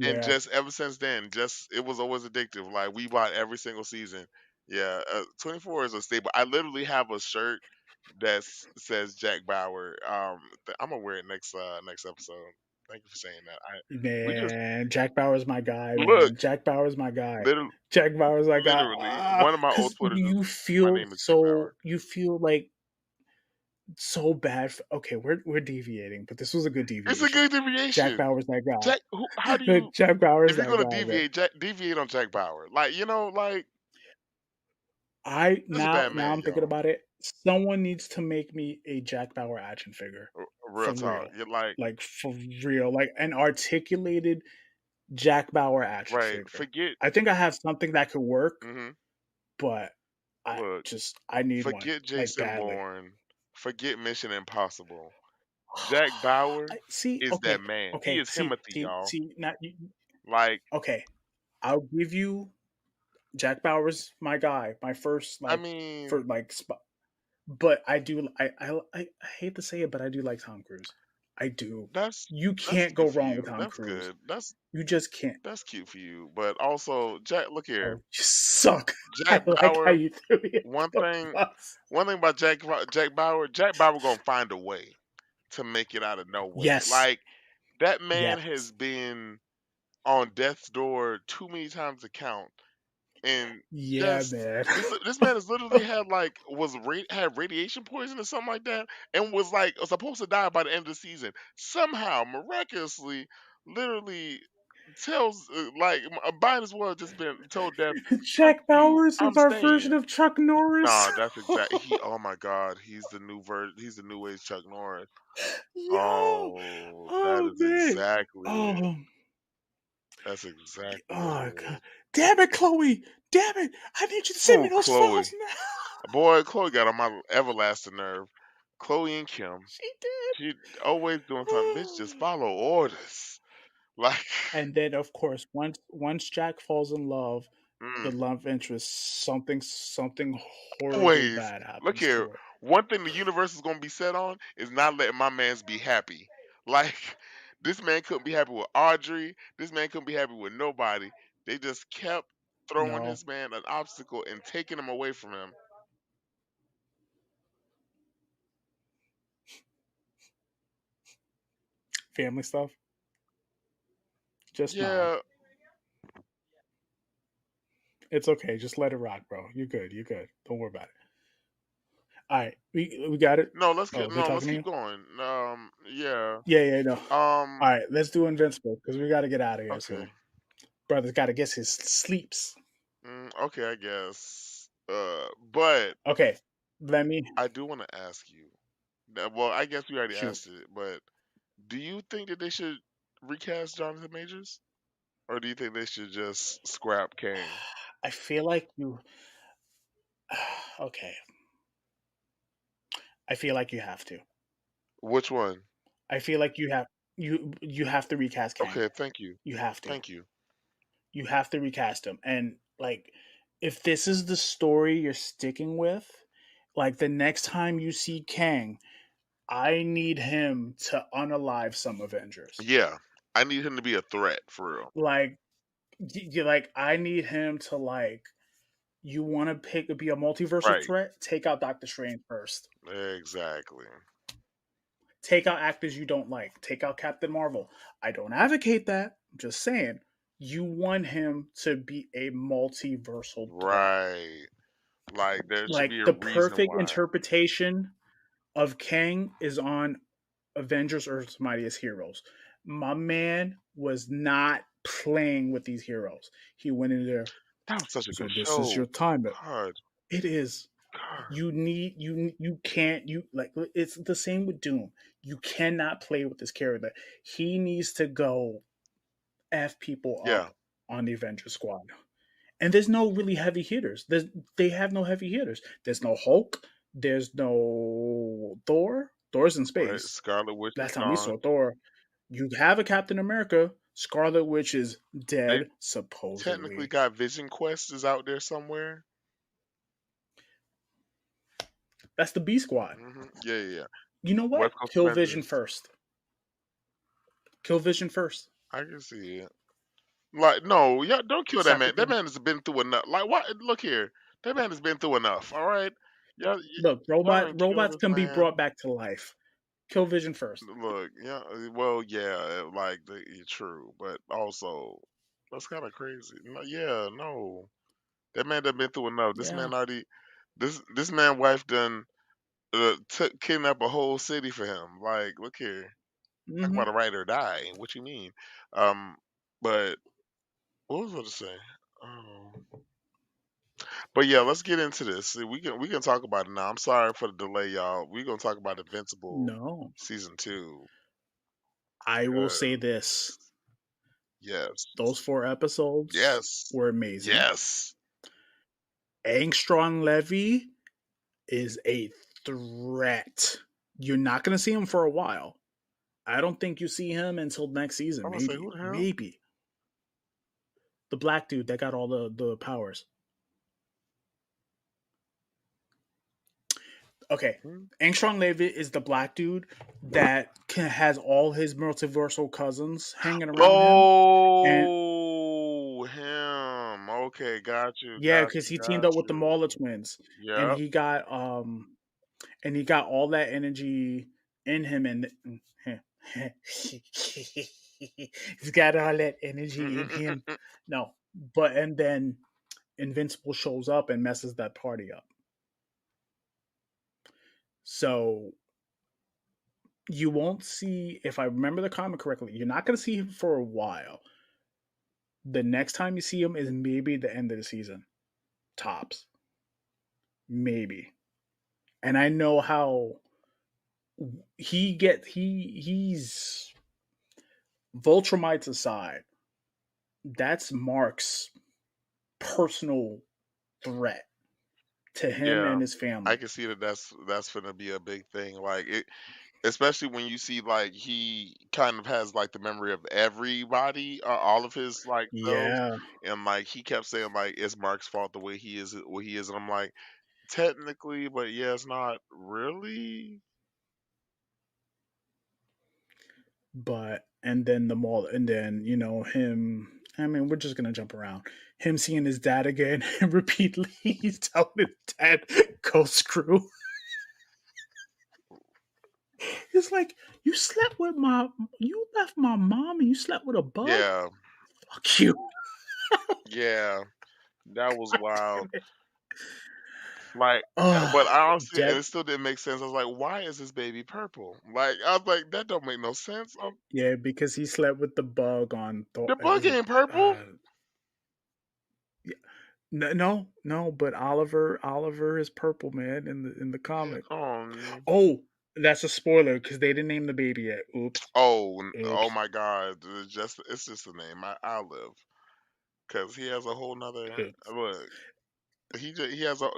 and yeah. just ever since then, just it was always addictive. Like we bought every single season. Yeah, 24 is a staple. I literally have a shirt that says Jack Bauer. I'm gonna wear it next episode. Thank you for saying that. I we just Man, Jack Bauer's my guy, look man. Jack Bauer's my guy. literally Jack Bauer's my guy. literally one of my old Because Twitters is my name is Jack Bauer. you feel like so bad. Okay, we're deviating, but this was a good It's a deviation. good Jack deviation. Bauer's that Jack, who? How do guy. you? Jack Bauer's If you're that gonna guy, man. deviate, deviate on Jack Bauer. Like like I this is a bad now man, I'm thinking y'all. about it. Someone needs to make me a Jack Bauer action figure Real for talk. real, You're like like for real, like an articulated Jack Bauer action right. figure. Forget. I think I have something that could work, Hmm. but Look. I need one Forget like Jason badly. Bourne. Forget Mission Impossible. Jack Bauer See, is that okay, man. He okay, is Timothy, y'all. see. Now, Like, okay, I'll give you Jack Bauer's my guy, my first I like for mean, like spot. But I do I hate to say it, but I do like Tom Cruise. I do. You that's can't go cute for wrong with you. Tom That's Cruise. good. You just can't. That's cute for you. But also, Jack, look Oh, here. you suck. Jack I like how Bauer. you threw me One under the thing. bus. One thing about Jack Bauer gonna find a way to make it out of no way. Yes. Like that man Yes. has been on death's door too many times to count. And Yeah, just man. this man has literally had like had radiation poison or something like that, and was like supposed to die by the end of the season. Somehow, miraculously, literally tells like Biden as well just been told death, "Fuck Jack you, Bowers is I'm our version staying." of Chuck Norris. Nah, that's exact. He, oh my God, he's the new version. He's the new age Chuck Norris. Yo. Oh, that Oh is man. exactly it. Oh. That's exactly what Oh it god. is. Damn it, Chloe. Damn it. I need you to send me Oh, those files Chloe. now. Boy, Chloe got on my everlasting nerve. Chloe and Kim. She did. She always doing something. Bitch, just follow orders. Like, And then of course once Jack falls in love, the mm, love interest something horribly always. bad Look happens here. to her. One thing the universe is gonna be set on is not letting my man's be happy. Like, this man couldn't be happy with Audrey. This man couldn't be happy with nobody. They just kept throwing No. this man an obstacle and taking him away from him. Family stuff. Just smile. Yeah. It's okay. Just let it rock, bro. You're good. You're good. Don't worry about it. All right. We got it. Oh, they Let's talking to keep you? going. Yeah. Yeah, yeah, no. Um, All right, let's do Invincible because we got to get out of here okay. soon. Brother's got to get his sleeps. Okay, I guess. But Okay. Let me I do want to ask you. Well, I guess we already shoot. asked it, but do you think that they should recast Jonathan Majors, or do you think they should just scrap Kang? I feel like you okay. I feel like you have to. Which one? I feel like you have to recast Kang. Okay, thank you, You have to. thank you. You have to recast him. And like if this is the story you're sticking with, like the next time you see Kang, I need him to unalive some Avengers. Yeah, I need him to be a threat for real. Like you like I need him to like you want to pick be a multiversal Right. threat, take out Doctor Strange first. Exactly. Take out actors you don't like. Take out Captain Marvel. I don't advocate that. I'm just saying you want him to be a multiversal threat. Right. Like there should Like be a the reason perfect why. interpretation of Kang is on Avengers Earth's Mightiest Heroes. My man was not playing with these heroes. He went in there. That was such a So good this is your show. time. God, It is. God. You need you can't you like it's the same with Doom. You cannot play with this character. He needs to go f people Yeah. up on the Avengers squad. And there's no really heavy hitters. They have no heavy hitters. There's no Hulk. There's no Thor. Thor's in Right. space. Scarlet Witch is Last time we saw gone. Thor, you have a Captain America. Scarlet Witch is They dead, technically supposedly. got Vision Quest is out there somewhere. That's the B squad. Yeah, yeah, yeah. You know what? West Coast Kill Vision Avengers. first. Kill Vision first. I can see it. Like, no, yeah, don't kill that man. That Sacrifice. man has been through enough. Like, what? Look here, that man has been through enough. All right, Look, y'all done kill robots this can be man. brought back to life. Kill Vision first. Look, yeah, well, yeah, like true, but also that's kind of crazy. No, yeah, no, that man done been through enough. This Yeah. man already, this man wife done took kidnap a whole city for him. Like, look here, talk Hmm. about a ride or die. What you mean? Um, but what was I to say? Um, but yeah, let's get into this. See, we can talk about it now. I'm sorry for the delay, y'all. We're gonna talk about Invincible No. season two. I will say 'Cause this. yes, Those 4 episodes yes, were amazing. yes. Angstrom Levy is a threat. You're not going to see him for a while. I don't think you see him until next season. I'm gonna say who Maybe. the hell? Maybe. The black dude that got all the powers. Okay. Hmm? Angstrom Levy is the black dude that has all his multiversal cousins hanging around him. And Oh, him. Okay, got you, yeah, got because you, he teamed got up with the you. Mauler twins. And Yep. he got all that energy in him and he's got all that energy in him. No. But and then Invincible shows up and messes that party up. So you won't see, if I remember the comic correctly, you're not going to see him for a while. The next time you see him is maybe the end of the season, tops, maybe. And I know how he's Voltramites aside. That's Mark's personal threat to him Yeah, and his I family. can see that that's gonna be a big thing. Like it, especially when you see like he kind of has like the memory of everybody, all of his like selves, Yeah, and like he kept saying like it's Mark's fault the way he is, what he is, and I'm like technically, but yeah, it's not really. but and then the mall, and then him. I mean, we're just gonna jump around. Him seeing his dad again and repeatedly, he's telling his dad, "Go screw." It's like you left my mom and you slept with a bug. Yeah, Fuck you. yeah, that was wild. Like, but Oh, I honestly, and Jet. it still didn't make sense. I was like, why is this baby purple? Like, I was like, that don't make no sense. Yeah, because he slept with the bug on Thor. The bug ain't purple. Yeah, No, but Oliver is purple, man, in the comic. Oh, Oh, that's a spoiler because they didn't name the baby yet. Oops, oh oops. my God! It's just a name. I live because he has a whole nother Oops. look. He has a.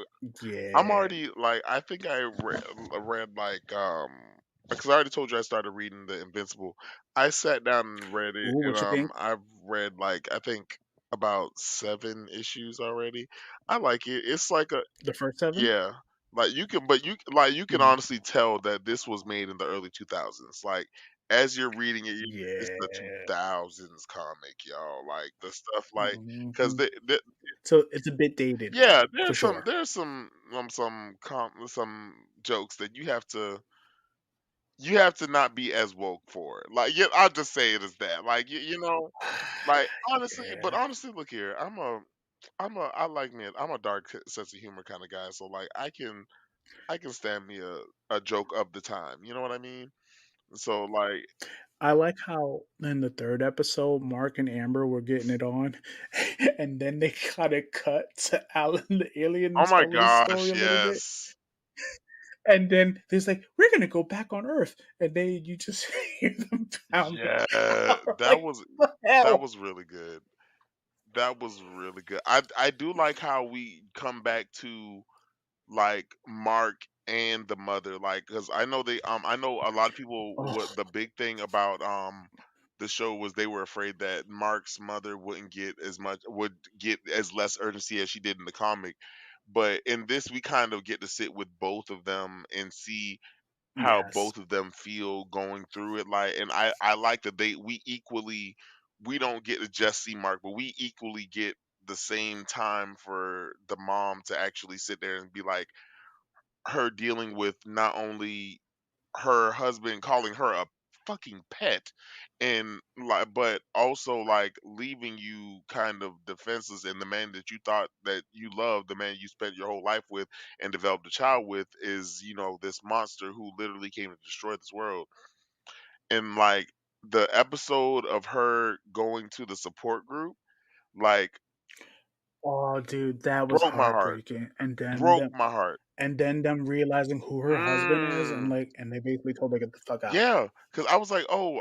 I'm Yeah. already like I think I read like because I already told you I started reading the Invincible. I sat down and read it, Ooh, and what you think? I've read like I think about 7 issues already. I like it. It's like a The first 7? yeah, like you can, but you can Mm. honestly tell that this was made in the early 2000s. Like as you're reading it, it's the Yeah. 2000s comic, y'all. Like the stuff like because Mhm. So it's a bit dated, yeah, for sure. there's some jokes that you have to not be as woke for it. Like yeah, I'll just say it as that. Like like honestly, but Yeah. honestly, look here, I like me. I'm a dark sense of humor kind of guy, so like I can stand me a joke of the time. You know what I mean? So like, I like how in the 3rd episode, Mark and Amber were getting it on, and then they kinda cut to Alan the alien oh my telling his story gosh, a little bit, yes, and then there's like, "We're gonna go back on Earth," and then you just hear them pound the yeah, car, like, "What the that hell?" was really good. That was really good. I do like how we come back to like Mark and the mother, like because I know a lot of people what Oh, the big thing about the show was they were afraid that Mark's mother would get as less urgency as she did in the comic. But in this we kind of get to sit with both of them and see how yes. both of them feel going through it like and I like that we don't get to just see Mark, but we equally get the same time for the mom to actually sit there and be like her dealing with not only her husband calling her a fucking pet and like but also like leaving you kind of defenseless and the man that you thought that you loved, the man you spent your whole life with and developed a child with is, this monster who literally came to destroy this world. And like the episode of her going to the support group, like Oh, dude, that was broke my heart. heartbreaking, and then Broke them my heart. realizing who her husband is, and, Mm. like and they basically told her, "Get the fuck out." Yeah, cause I was like, "Oh,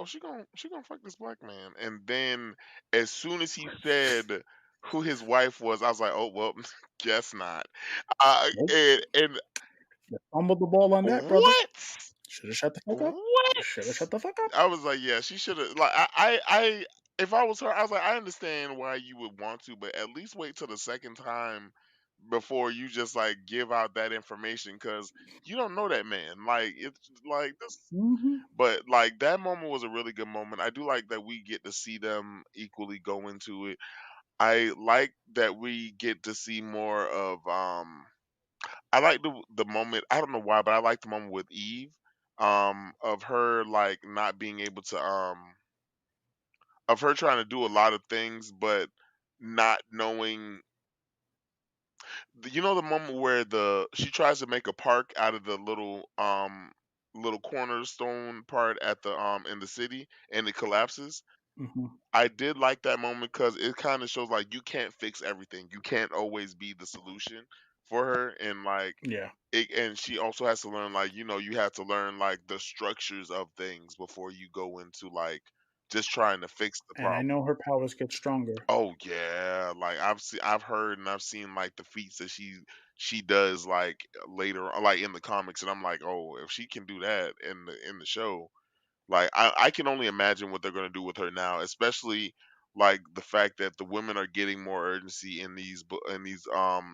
she gonna fuck this black man," and then as soon as he said who his wife was, I was like, "Oh, well, guess not." Nope. And You fumbled the ball on that, brother. what? Shoulda shut the fuck up. What? Shoulda shut the fuck up. I was like, "Yeah, she should have." Like, if I was her, I was like, "I understand why you would want to, but at least wait till the second time before you just like give out that information, cause you don't know that man. Like, it's like this." Mhm. But, like, that moment was a really good moment. I do like that we get to see them equally go into it. I like that we get to see more of, I like the moment I don't know why, but I like the moment with Eve, of her, like, not being able to, of her trying to do a lot of things, but not knowing the moment where the she tries to make a park out of the little cornerstone part at the, in the city, and it collapses? Mhm. I did like that moment because it kind of shows like you can't fix everything. You can't always be the solution for her, and like Yeah. and she also has to learn like you have to learn like the structures of things before you go into like just trying to fix the And I problem. know her powers get stronger. Oh yeah, like I've heard and I've seen like the feats that she does like later like in the comics, and I'm like, oh, if she can do that in the show, like I can only imagine what they're gonna do with her now, especially like the fact that the women are getting more urgency in in these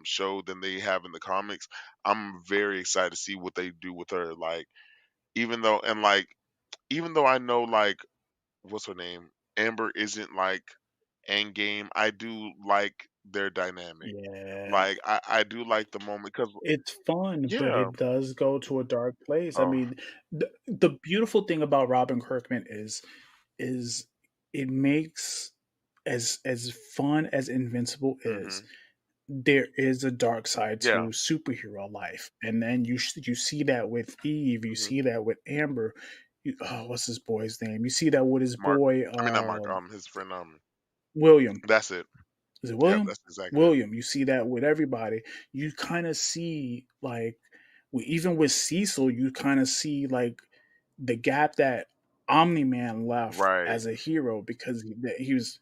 show than they have in the comics. I'm very excited to see what they do with her. Like even though I know like what's her name? Amber isn't like Endgame. I do like their dynamic. Yeah. Like I do like the moment because It's fun, but yeah, it does go to a dark place. I oh, mean, the beautiful thing about Robin Kirkman is it makes as fun as Invincible is, hmm, there is a dark side yeah, to superhero life, and then you see that with Eve, you hmm, see that with Amber. What's his boy's name? You see that with his Mark. boy I mean not Mark. His friend. William. That's it. Is it Yep, William? that's exactly it. William. You see that with everybody. You kind of see like even with Cecil, you kind of see like the gap that Omni Man left Right. as a hero because he was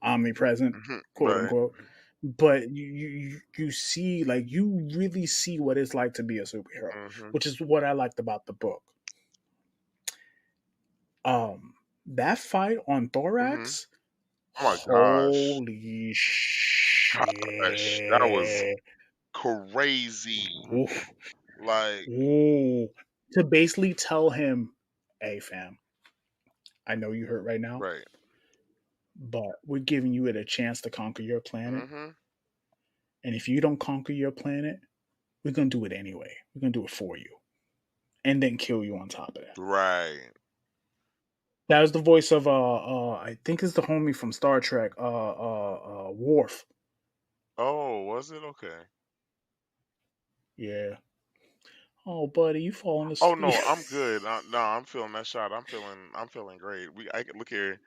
omnipresent, Mhm. quote Right. unquote. But you see like you really see what it's like to be a superhero, Mhm. which is what I liked about the book. That fight on Mhm. Thorax, Oh my gosh. holy Gosh, that was shit. crazy. Oof. Like, Ooh. To basically tell him, hey fam, I know you hurt right now, right. but we're giving you a chance to conquer your planet. Mhm. And if you don't conquer your planet, we're gonna do it anyway. We're gonna do it for you. And then kill you on top of that. Right. That was the voice of I think it's the homie from Star Trek, Worf. Oh, was it? Okay. Yeah. Oh buddy, you falling Oh asleep. no, I'm good. No, I'm feeling that shot. I'm feeling great. I can look here.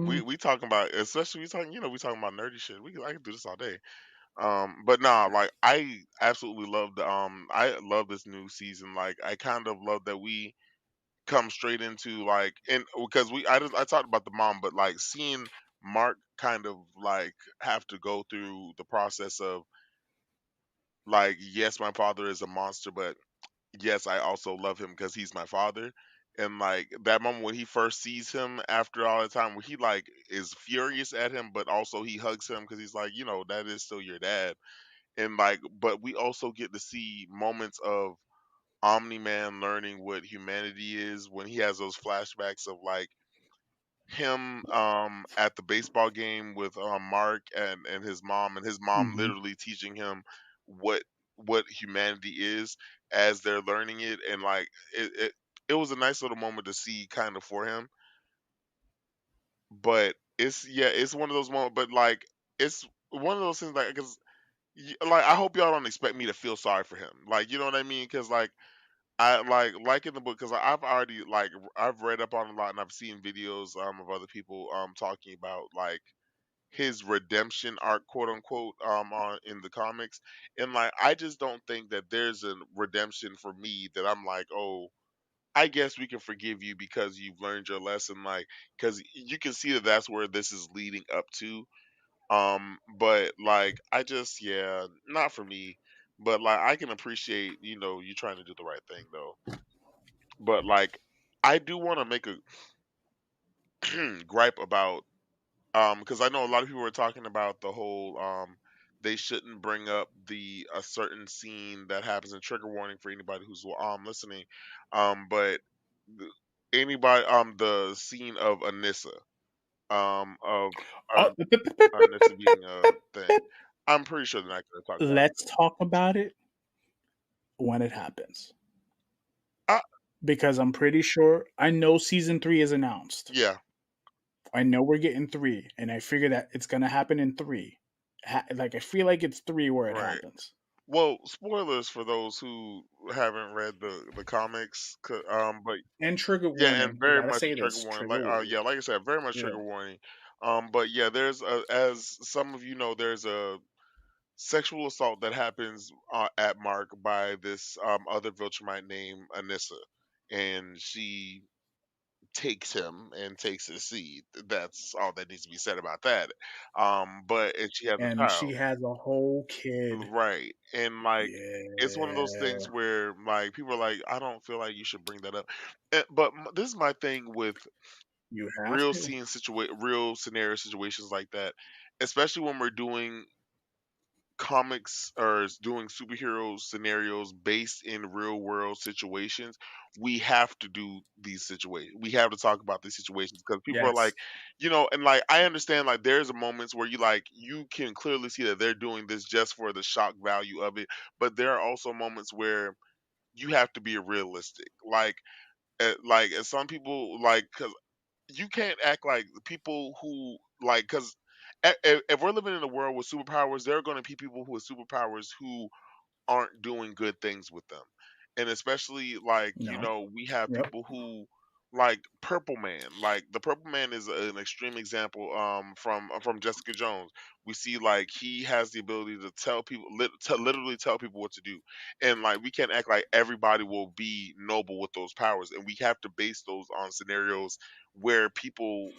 We Mm, we talking about, especially we talking, we talking about nerdy shit. I can do this all day. But nah, like I absolutely love I love this new season. Like I kind of love that we come straight into like, and because I talked about the mom, but like seeing Mark kind of like have to go through the process of like, yes, my father is a monster, but yes, I also love him because he's my father. And like that moment when he first sees him after all the time, where he like is furious at him, but also he hugs him because he's like, that is still your dad. And like, but we also get to see moments of Omni Man learning what humanity is when he has those flashbacks of like him at the baseball game with Mark and his mom hmm literally teaching him what humanity is as they're learning it. And like it was a nice little moment to see kind of for him. But it's one of those moments, but like it's one of those things like, because like I hope y'all don't expect me to feel sorry for him, like, you know what I mean, because like I like in the book, because I've already like I've read up on a lot and I've seen videos of other people talking about like his redemption arc, quote unquote, on in the comics. And like I just don't think that there's a redemption for me that I'm like, oh, I guess we can forgive you because you've learned your lesson. Like, because you can see that that's where this is leading up to. But like I just, yeah, not for me. But like I can appreciate, you trying to do the right thing though. But like I do want to make a gripe about, because I know a lot of people were talking about the whole they shouldn't bring up a certain scene that happens in, trigger warning for anybody who's listening. But the, anybody the scene of Anissa, of Oh, Anissa being a thing. I'm pretty sure they're not going to talk about let's talk about it when it happens. it. Because I'm pretty sure I know season 3 is announced. Yeah, I know we're getting 3, and I figure that it's gonna happen in 3. Like I feel like it's 3 where it right. happens. Well, spoilers for those who haven't read the comics, but And trigger yeah, and warning. We very gotta much a say trigger this. warning. Trigger Like, warning. yeah, like I said, very much Yeah. trigger warning. But yeah, as some of you know, there's a sexual assault that happens at Mark by this other Viltrumite named Anissa, and she takes him and takes his seed. That's all that needs to be said about that. But and she has a And she child. has a whole kid. Right. And like it's one of those things Yeah. where like people are like, I don't feel like you should bring that up. But this is my thing with You have to. real scenario situations like that, especially when we're doing comics or doing superhero scenarios based in real world situations. We have to do these situations, we have to talk about these situations, because people are like, Yes. and like I understand like there's moments where you can clearly see that they're doing this just for the shock value of it, but there are also moments where you have to be realistic, like some people, like, because you can't act like the people who like, because if we're living in a world with superpowers, there are going to be people who with superpowers who aren't doing good things with them. And especially like, No. we have Yep. people who like Purple Man. Like the Purple Man is an extreme example from Jessica Jones. We see like he has the ability to tell people to literally tell people what to do. And like we can't act like everybody will be noble with those powers, and we have to base those on scenarios where people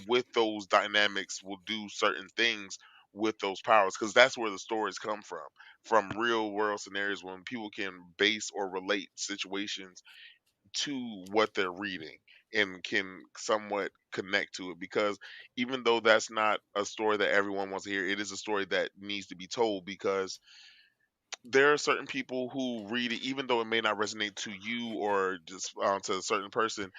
with those dynamics will do certain things with those powers, because that's where the stories come from real world scenarios when people can base or relate situations to what they're reading and can somewhat connect to it, because even though that's not a story that everyone wants to hear, it is a story that needs to be told, because there are certain people who read it even though it may not resonate to you or just to a certain person.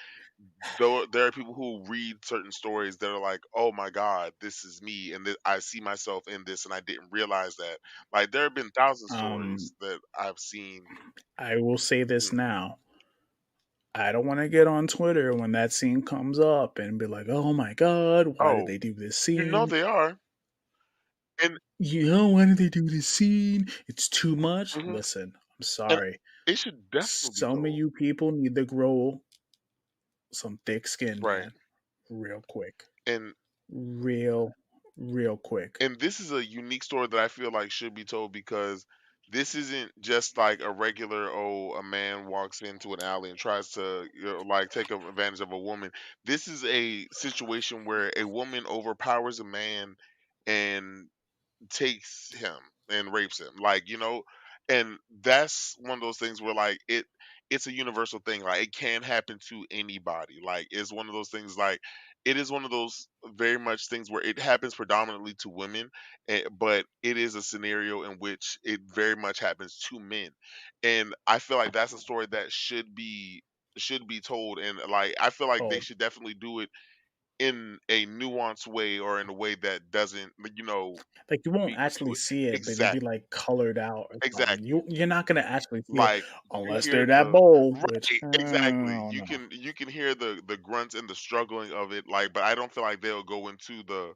Though there are people who read certain stories that are like, oh my god, this is me, and I see myself in this and I didn't realize that. Like there have been thousand Um, stories that I've seen. I will say this Mhm. now. I don't want to get on Twitter when that scene comes up and be like, "Oh my god, why did Oh, they do this you know scene? they are. And You know, why did they do this scene? It's too much." mhm. Listen, I'm And sorry. it should definitely be Some of told. you people need to grow some thick skin, Right. man, real quick, And real, real quick. this is a unique story that I feel like should be told, because this isn't just like a regular, oh, a man walks into an alley and tries to, like take advantage of a woman. This is a situation where a woman overpowers a man and takes him and rapes him, like, and that's one of those things where like it's a universal thing, like it can happen to anybody. Like it's one of those things, like it is one of those very much things where it happens predominantly to women, but it is a scenario in which it very much happens to men, and I feel like that's a story that should be told, and like I feel like they Told. should definitely do it in a nuanced way, or in a way that doesn't, Like, you won't speak actually to it. see it, but it'll be, Exactly, like, colored out or something. exactly. You're not gonna actually see it Like, you unless hear they're that the bold, which, right, I exactly. don't You know. can you can hear the grunts and the struggling of it, like, but I don't feel like they'll go into the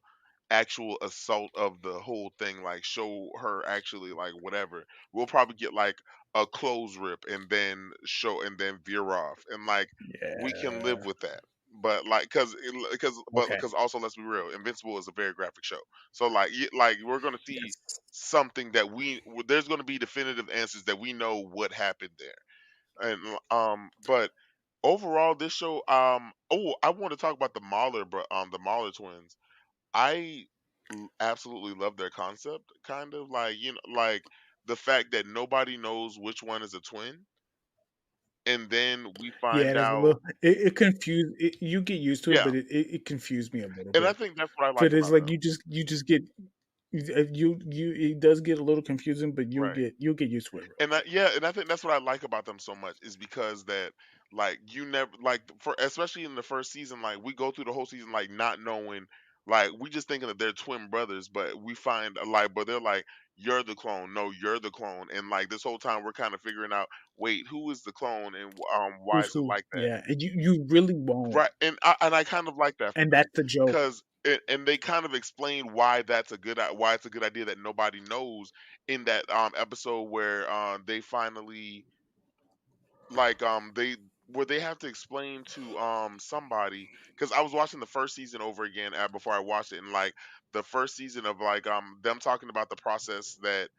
actual assault of the whole thing, like show her actually like whatever. We'll probably get like a clothes rip and then show and then veer off. And like we can live Yeah. with that. But like Okay. because also let's be real, Invincible is a very graphic show. So like like we're going to see Yes. something that there's going to be definitive answers that we know what happened there. And but overall this show, oh, I want to talk about the Mahler twins. I absolutely love their concept, kind of like, like the fact that nobody knows which one is a twin, and then we Yeah, find it is a out. little it confused it you get used to it, Yeah, but it confused me a little and I bit. think that's what I like But it's about like them. you just get you it does get a little confusing, but Right. you'll get used to it real And quick. yeah, and I think that's what I like about them so much, is because that like you never like for especially in the first season, like we go through the whole season like not knowing, like we just thinking that they're twin brothers, but we find like but they're like, you're the clone, no, you're the clone, and like this whole time we're kind of figuring out, wait, who is the clone, and why Who's is it who? like that? Yeah, and you really won't, Right, and I kind of like that for and them, that's the joke. because and they kind of explain why why it's a good idea that nobody knows in that episode where they finally like they where they have to explain to somebody, because I was watching the first season over again before I watched it, and like the first season of like them talking about the process that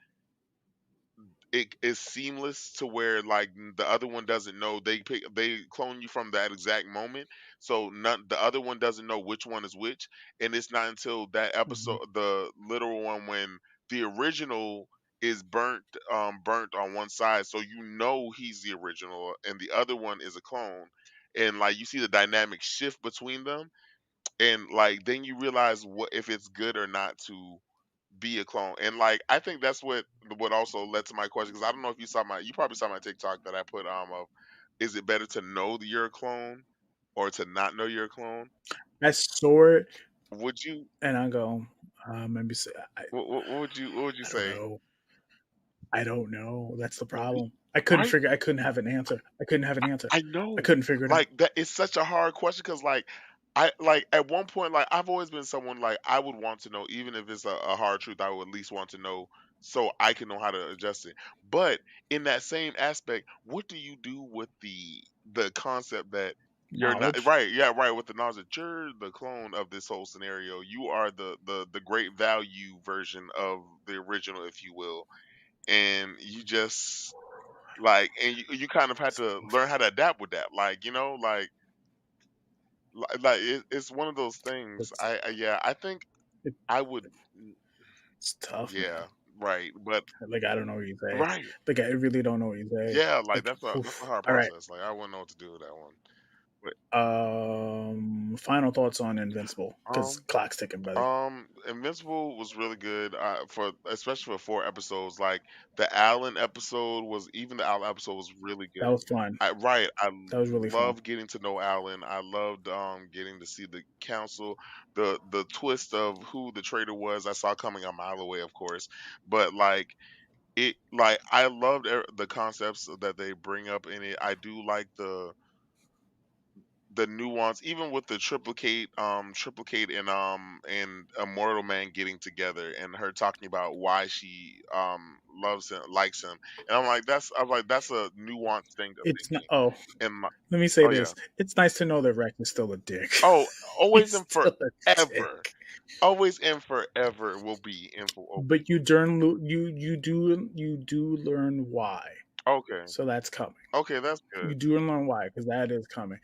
it is seamless to where like the other one doesn't know, they clone you from that exact moment, so none the other one doesn't know which one is which, and it's not until that Mhm. episode, the literal one, when the original is burnt on one side, so you know he's the original and the other one is a clone, and like you see the dynamic shift between them, and like then you realize what if it's good or not to be a clone. And like I think that's what also led to my question, because I don't know if you probably saw my TikTok that I put of, is it better to know that you're a clone or to not know you're a clone? I saw it, Would you and I go, maybe say, what would you I don't say? know. I don't know. That's the Y- problem. Right? I couldn't have an answer. I couldn't have an answer. I I know. couldn't figure it out. Like that is such a hard question, because like I like at one point, like I've always been someone like I would want to know, even if it's a hard truth, I would at least want to know so I can know how to adjust it. But in that same aspect, what do you do with the concept that You're not Knowledge. right, yeah, right, with the knowledge that you're the clone of this whole scenario. You are the great value version of the original, if you will. And you just like and you kind of had to learn how to adapt with that. Like, it's one of those things. It's Yeah, I think it, I would it's tough, man. yeah, right. But Like I don't know what you say. right. Like I really don't know what you say. Yeah, like Like, that's a oof. hard All right. process. Like I wouldn't know what to do with that one. But Final thoughts on Invincible because um clock's ticking, buddy. Invincible was really good, for especially for 4 episodes. Like the Allen episode was really That good. was fun. I That was really fun. love getting to know Alan. I loved getting to see the council, the twist of who the traitor was. I saw coming a mile away, of course, but like I loved the concepts that they bring up in it. I do like the nuance, even with the triplicate and Immortal Man getting together and her talking about why she loves him, likes him. And I'm like that's a nuanced thing of It's not. thinking. Oh, And my, let me say oh yeah. this. It's nice to know that Rex is still a dick. Oh, always He's and still a forever. dick. Always and forever will be info. But you do learn why. Okay. So that's coming. Okay, that's You good. do learn why because that is coming.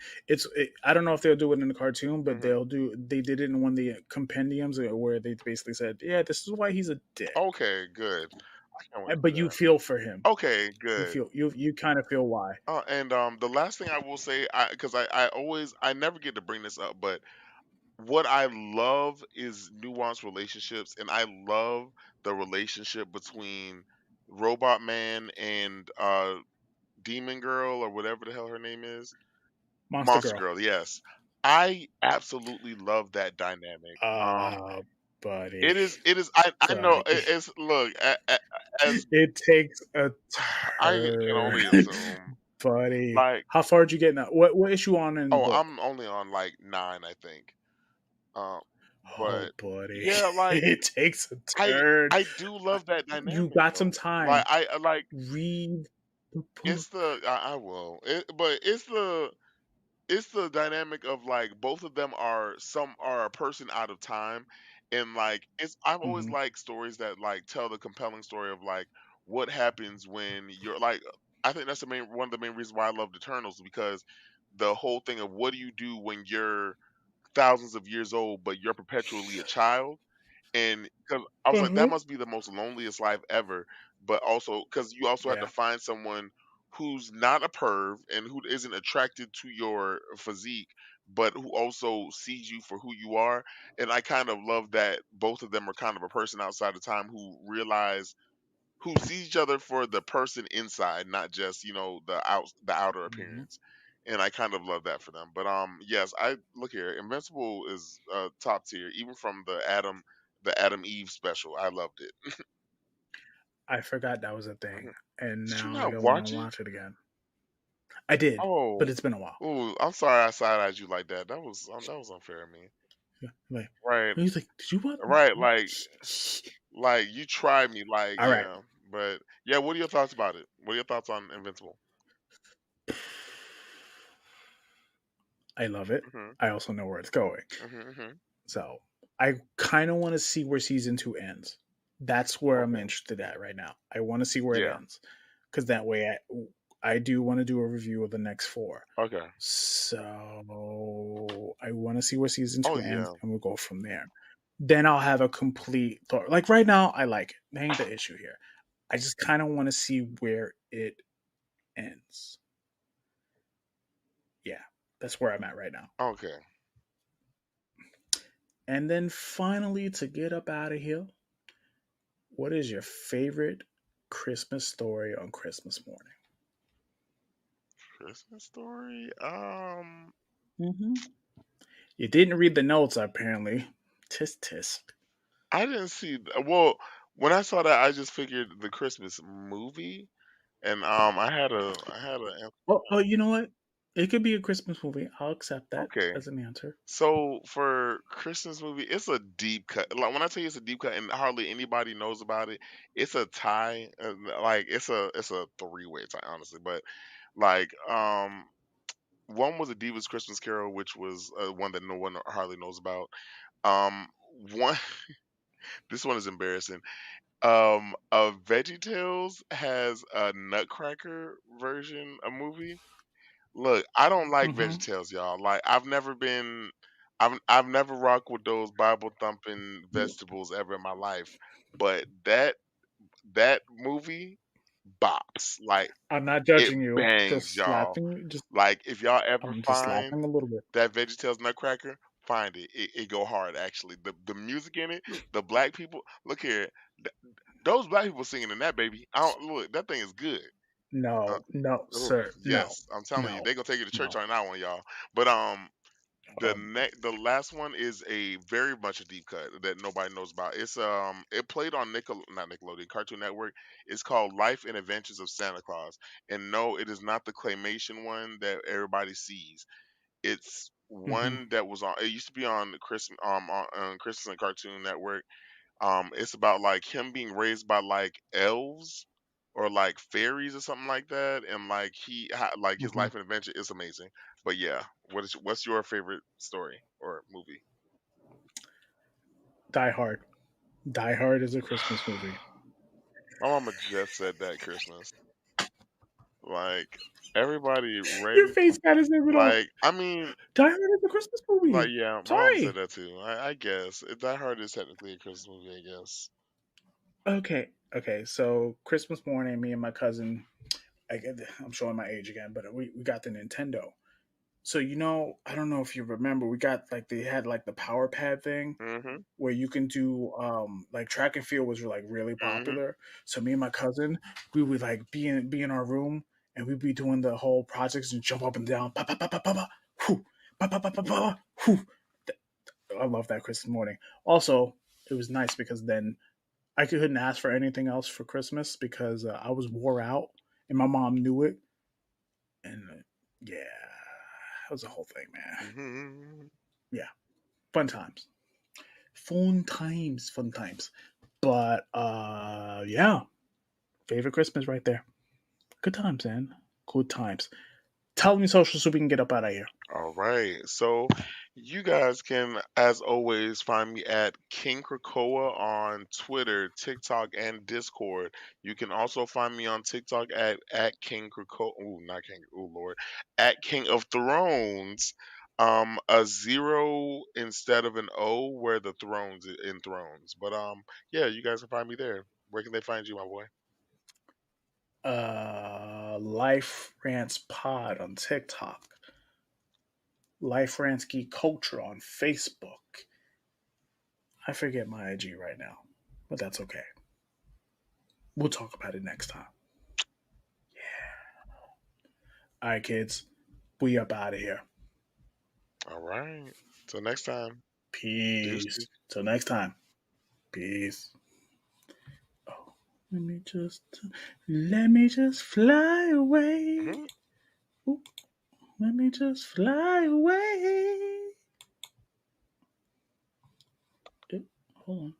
I don't know if they'll do it in the cartoon, but Hmm. they did it in one of the compendiums where they basically said, yeah, this is why he's a dick. Okay, good. I can't wait for But you that. feel for him. Okay, You good. feel you kind of feel why. And the last thing I will say, because I never get to bring this up, but what I love is nuanced relationships, and I love the relationship between Robot Man and Demon Girl or whatever the hell her name is, Monster Monster Girl. Girl. Yes, I absolutely love that dynamic. Uh buddy. It is. I know Buddy. it's look as It takes a I can turn. only assume. Buddy. Like, How far did you get now? What issue on in the oh, book? I'm only on like 9, I think. Um, Oh, but buddy. yeah, like It takes a I turn. I do Uh, love that You dynamic got some though. Like time. I like Read the it's book. the I will. But it's the dynamic of like both of them are a person out of time, and like it's I've always Mhm. liked stories that like tell the compelling story of like what happens when you're like I think that's the main one of the main reasons why I love Eternals, because the whole thing of what do you do when you're thousands of years old but you're perpetually a child. And because I was like, that Mhm. must be the most loneliest life ever. But also, because you also have to Yeah. find someone who's not a perv and who isn't attracted to your physique, but who also sees you for who you are. And I kind of love that both of them are kind of a person outside of time who sees each other for the person inside, not just the outer Mhm. appearance. And I kind of love that for them. But yes, I look here. Invincible is top tier, even from the Adam Eve special. I loved it. I forgot that was a thing, Mhm. and Did you now I not don't want to watch it? watch it again. I did, but Oh, it's been a while. oh, I'm sorry I side eyed you like that. That was unfair of me. Yeah, like, Right, he's like, "Did you what?" right. Like you tried me. Like All right, yeah, but yeah. What are your thoughts about it? What are your thoughts on Invincible? I love it. Hmm. I also know where it's going. Hmm. Hmm. So I kind of want to see where season two ends. That's where I'm Okay. interested at right now. I want to see where it Yeah. ends because that way I do want to do a review of the next four. Okay. So I want to see where season Oh two ends, yeah. and we'll go from there. Then I'll have a complete thought. Like right now, I like it. That ain't the issue here. I just kind of want to see where it ends. Yeah, that's where I'm at right now. Okay. And then finally, to get up out of here, what is your favorite Christmas story on Christmas morning? Christmas story. Mm-hmm. You didn't read the notes, apparently. Tisk tisk. I didn't see. Well, when I saw that, I just figured the Christmas movie, and I had a Oh, you know what? It could be a Christmas movie. I'll accept that okay. as an answer. So for Christmas movie, it's a deep cut. Like when I tell you it's a deep cut, and hardly anybody knows about it, it's a tie. Like it's a three-way tie, honestly. But like one was a Divas Christmas Carol, which was one that no one hardly knows about. Um, one this one is embarrassing. VeggieTales has a Nutcracker version, a movie. Look, I don't like Mm-hmm. VeggieTales, y'all. Like I've never rocked with those Bible thumping vegetables ever in my life. But that movie bops. Like I'm not it judging you. bangs, Just y'all. slapping. Just Like if y'all ever I'm just find slapping a little bit. that VeggieTales Nutcracker, find it. It go hard actually. The music in it, the black people. Look here, those black people singing in that baby. I don't look. That thing is good. Uh, No, no, oh sir. No, yes, I'm telling you, no, they gonna take you to church no. on that one, y'all. But Um, the last one is a very much a deep cut that nobody knows about. It played on not Nickelodeon, Cartoon Network. It's called Life and Adventures of Santa Claus. And no, it is not the claymation one that everybody sees. It's mhm, one that was on. It used to be on Christmas on Christmas and Cartoon Network. It's about like him being raised by like elves or like fairies or something like that, and like like his mhm. life and adventure is amazing. But yeah, what's your favorite story or movie? Die Hard. Die Hard is a Christmas movie. My mama just said that Christmas. Like everybody Your ready face got his name it all. like I mean Die Hard is a Christmas like movie. yeah, my mom said Sorry. that too. I guess Die Hard is technically a Christmas movie, I guess. Okay, okay. So Christmas morning, me and my cousin. I'm showing my age again, but we got the Nintendo. So I don't know if you remember, we got like they had like the power pad thing Mhm. where you can do like track and field was like really Mhm. popular. So me and my cousin, we would like be in our room and we'd be doing the whole projects and jump up and down, pa pa pa pa pa pa, whoo, pa pa pa pa pa, whoo. I love that Christmas morning. Also, it was nice because then I couldn't ask for anything else for Christmas because I was wore out and my mom knew it. And yeah, it was a whole thing, man. Mhm. Yeah, fun times. Fun times, fun times. But yeah, favorite Christmas right there. Good times, man. Good times. Tell me social so we can get up out of here. All right. So you guys can, as always, find me at King Krakoa on Twitter, TikTok, and Discord. You can also find me on TikTok at King Krakoa. Ooh, not King. Ooh, Lord. At King of Thrones. A zero instead of an O, where the thrones in thrones. But yeah, you guys can find me there. Where can they find you, my boy? Life Rants Pod on TikTok. Life Rants Geek Culture on Facebook. I forget my IG right now, but that's okay. We'll talk about it next time. All right, kids. We up out of here. All right. Till next time. Peace. Deuces. Till next time. Peace. Oh, let me just fly away. Mhm. Ooh, let me just fly away. Hold on.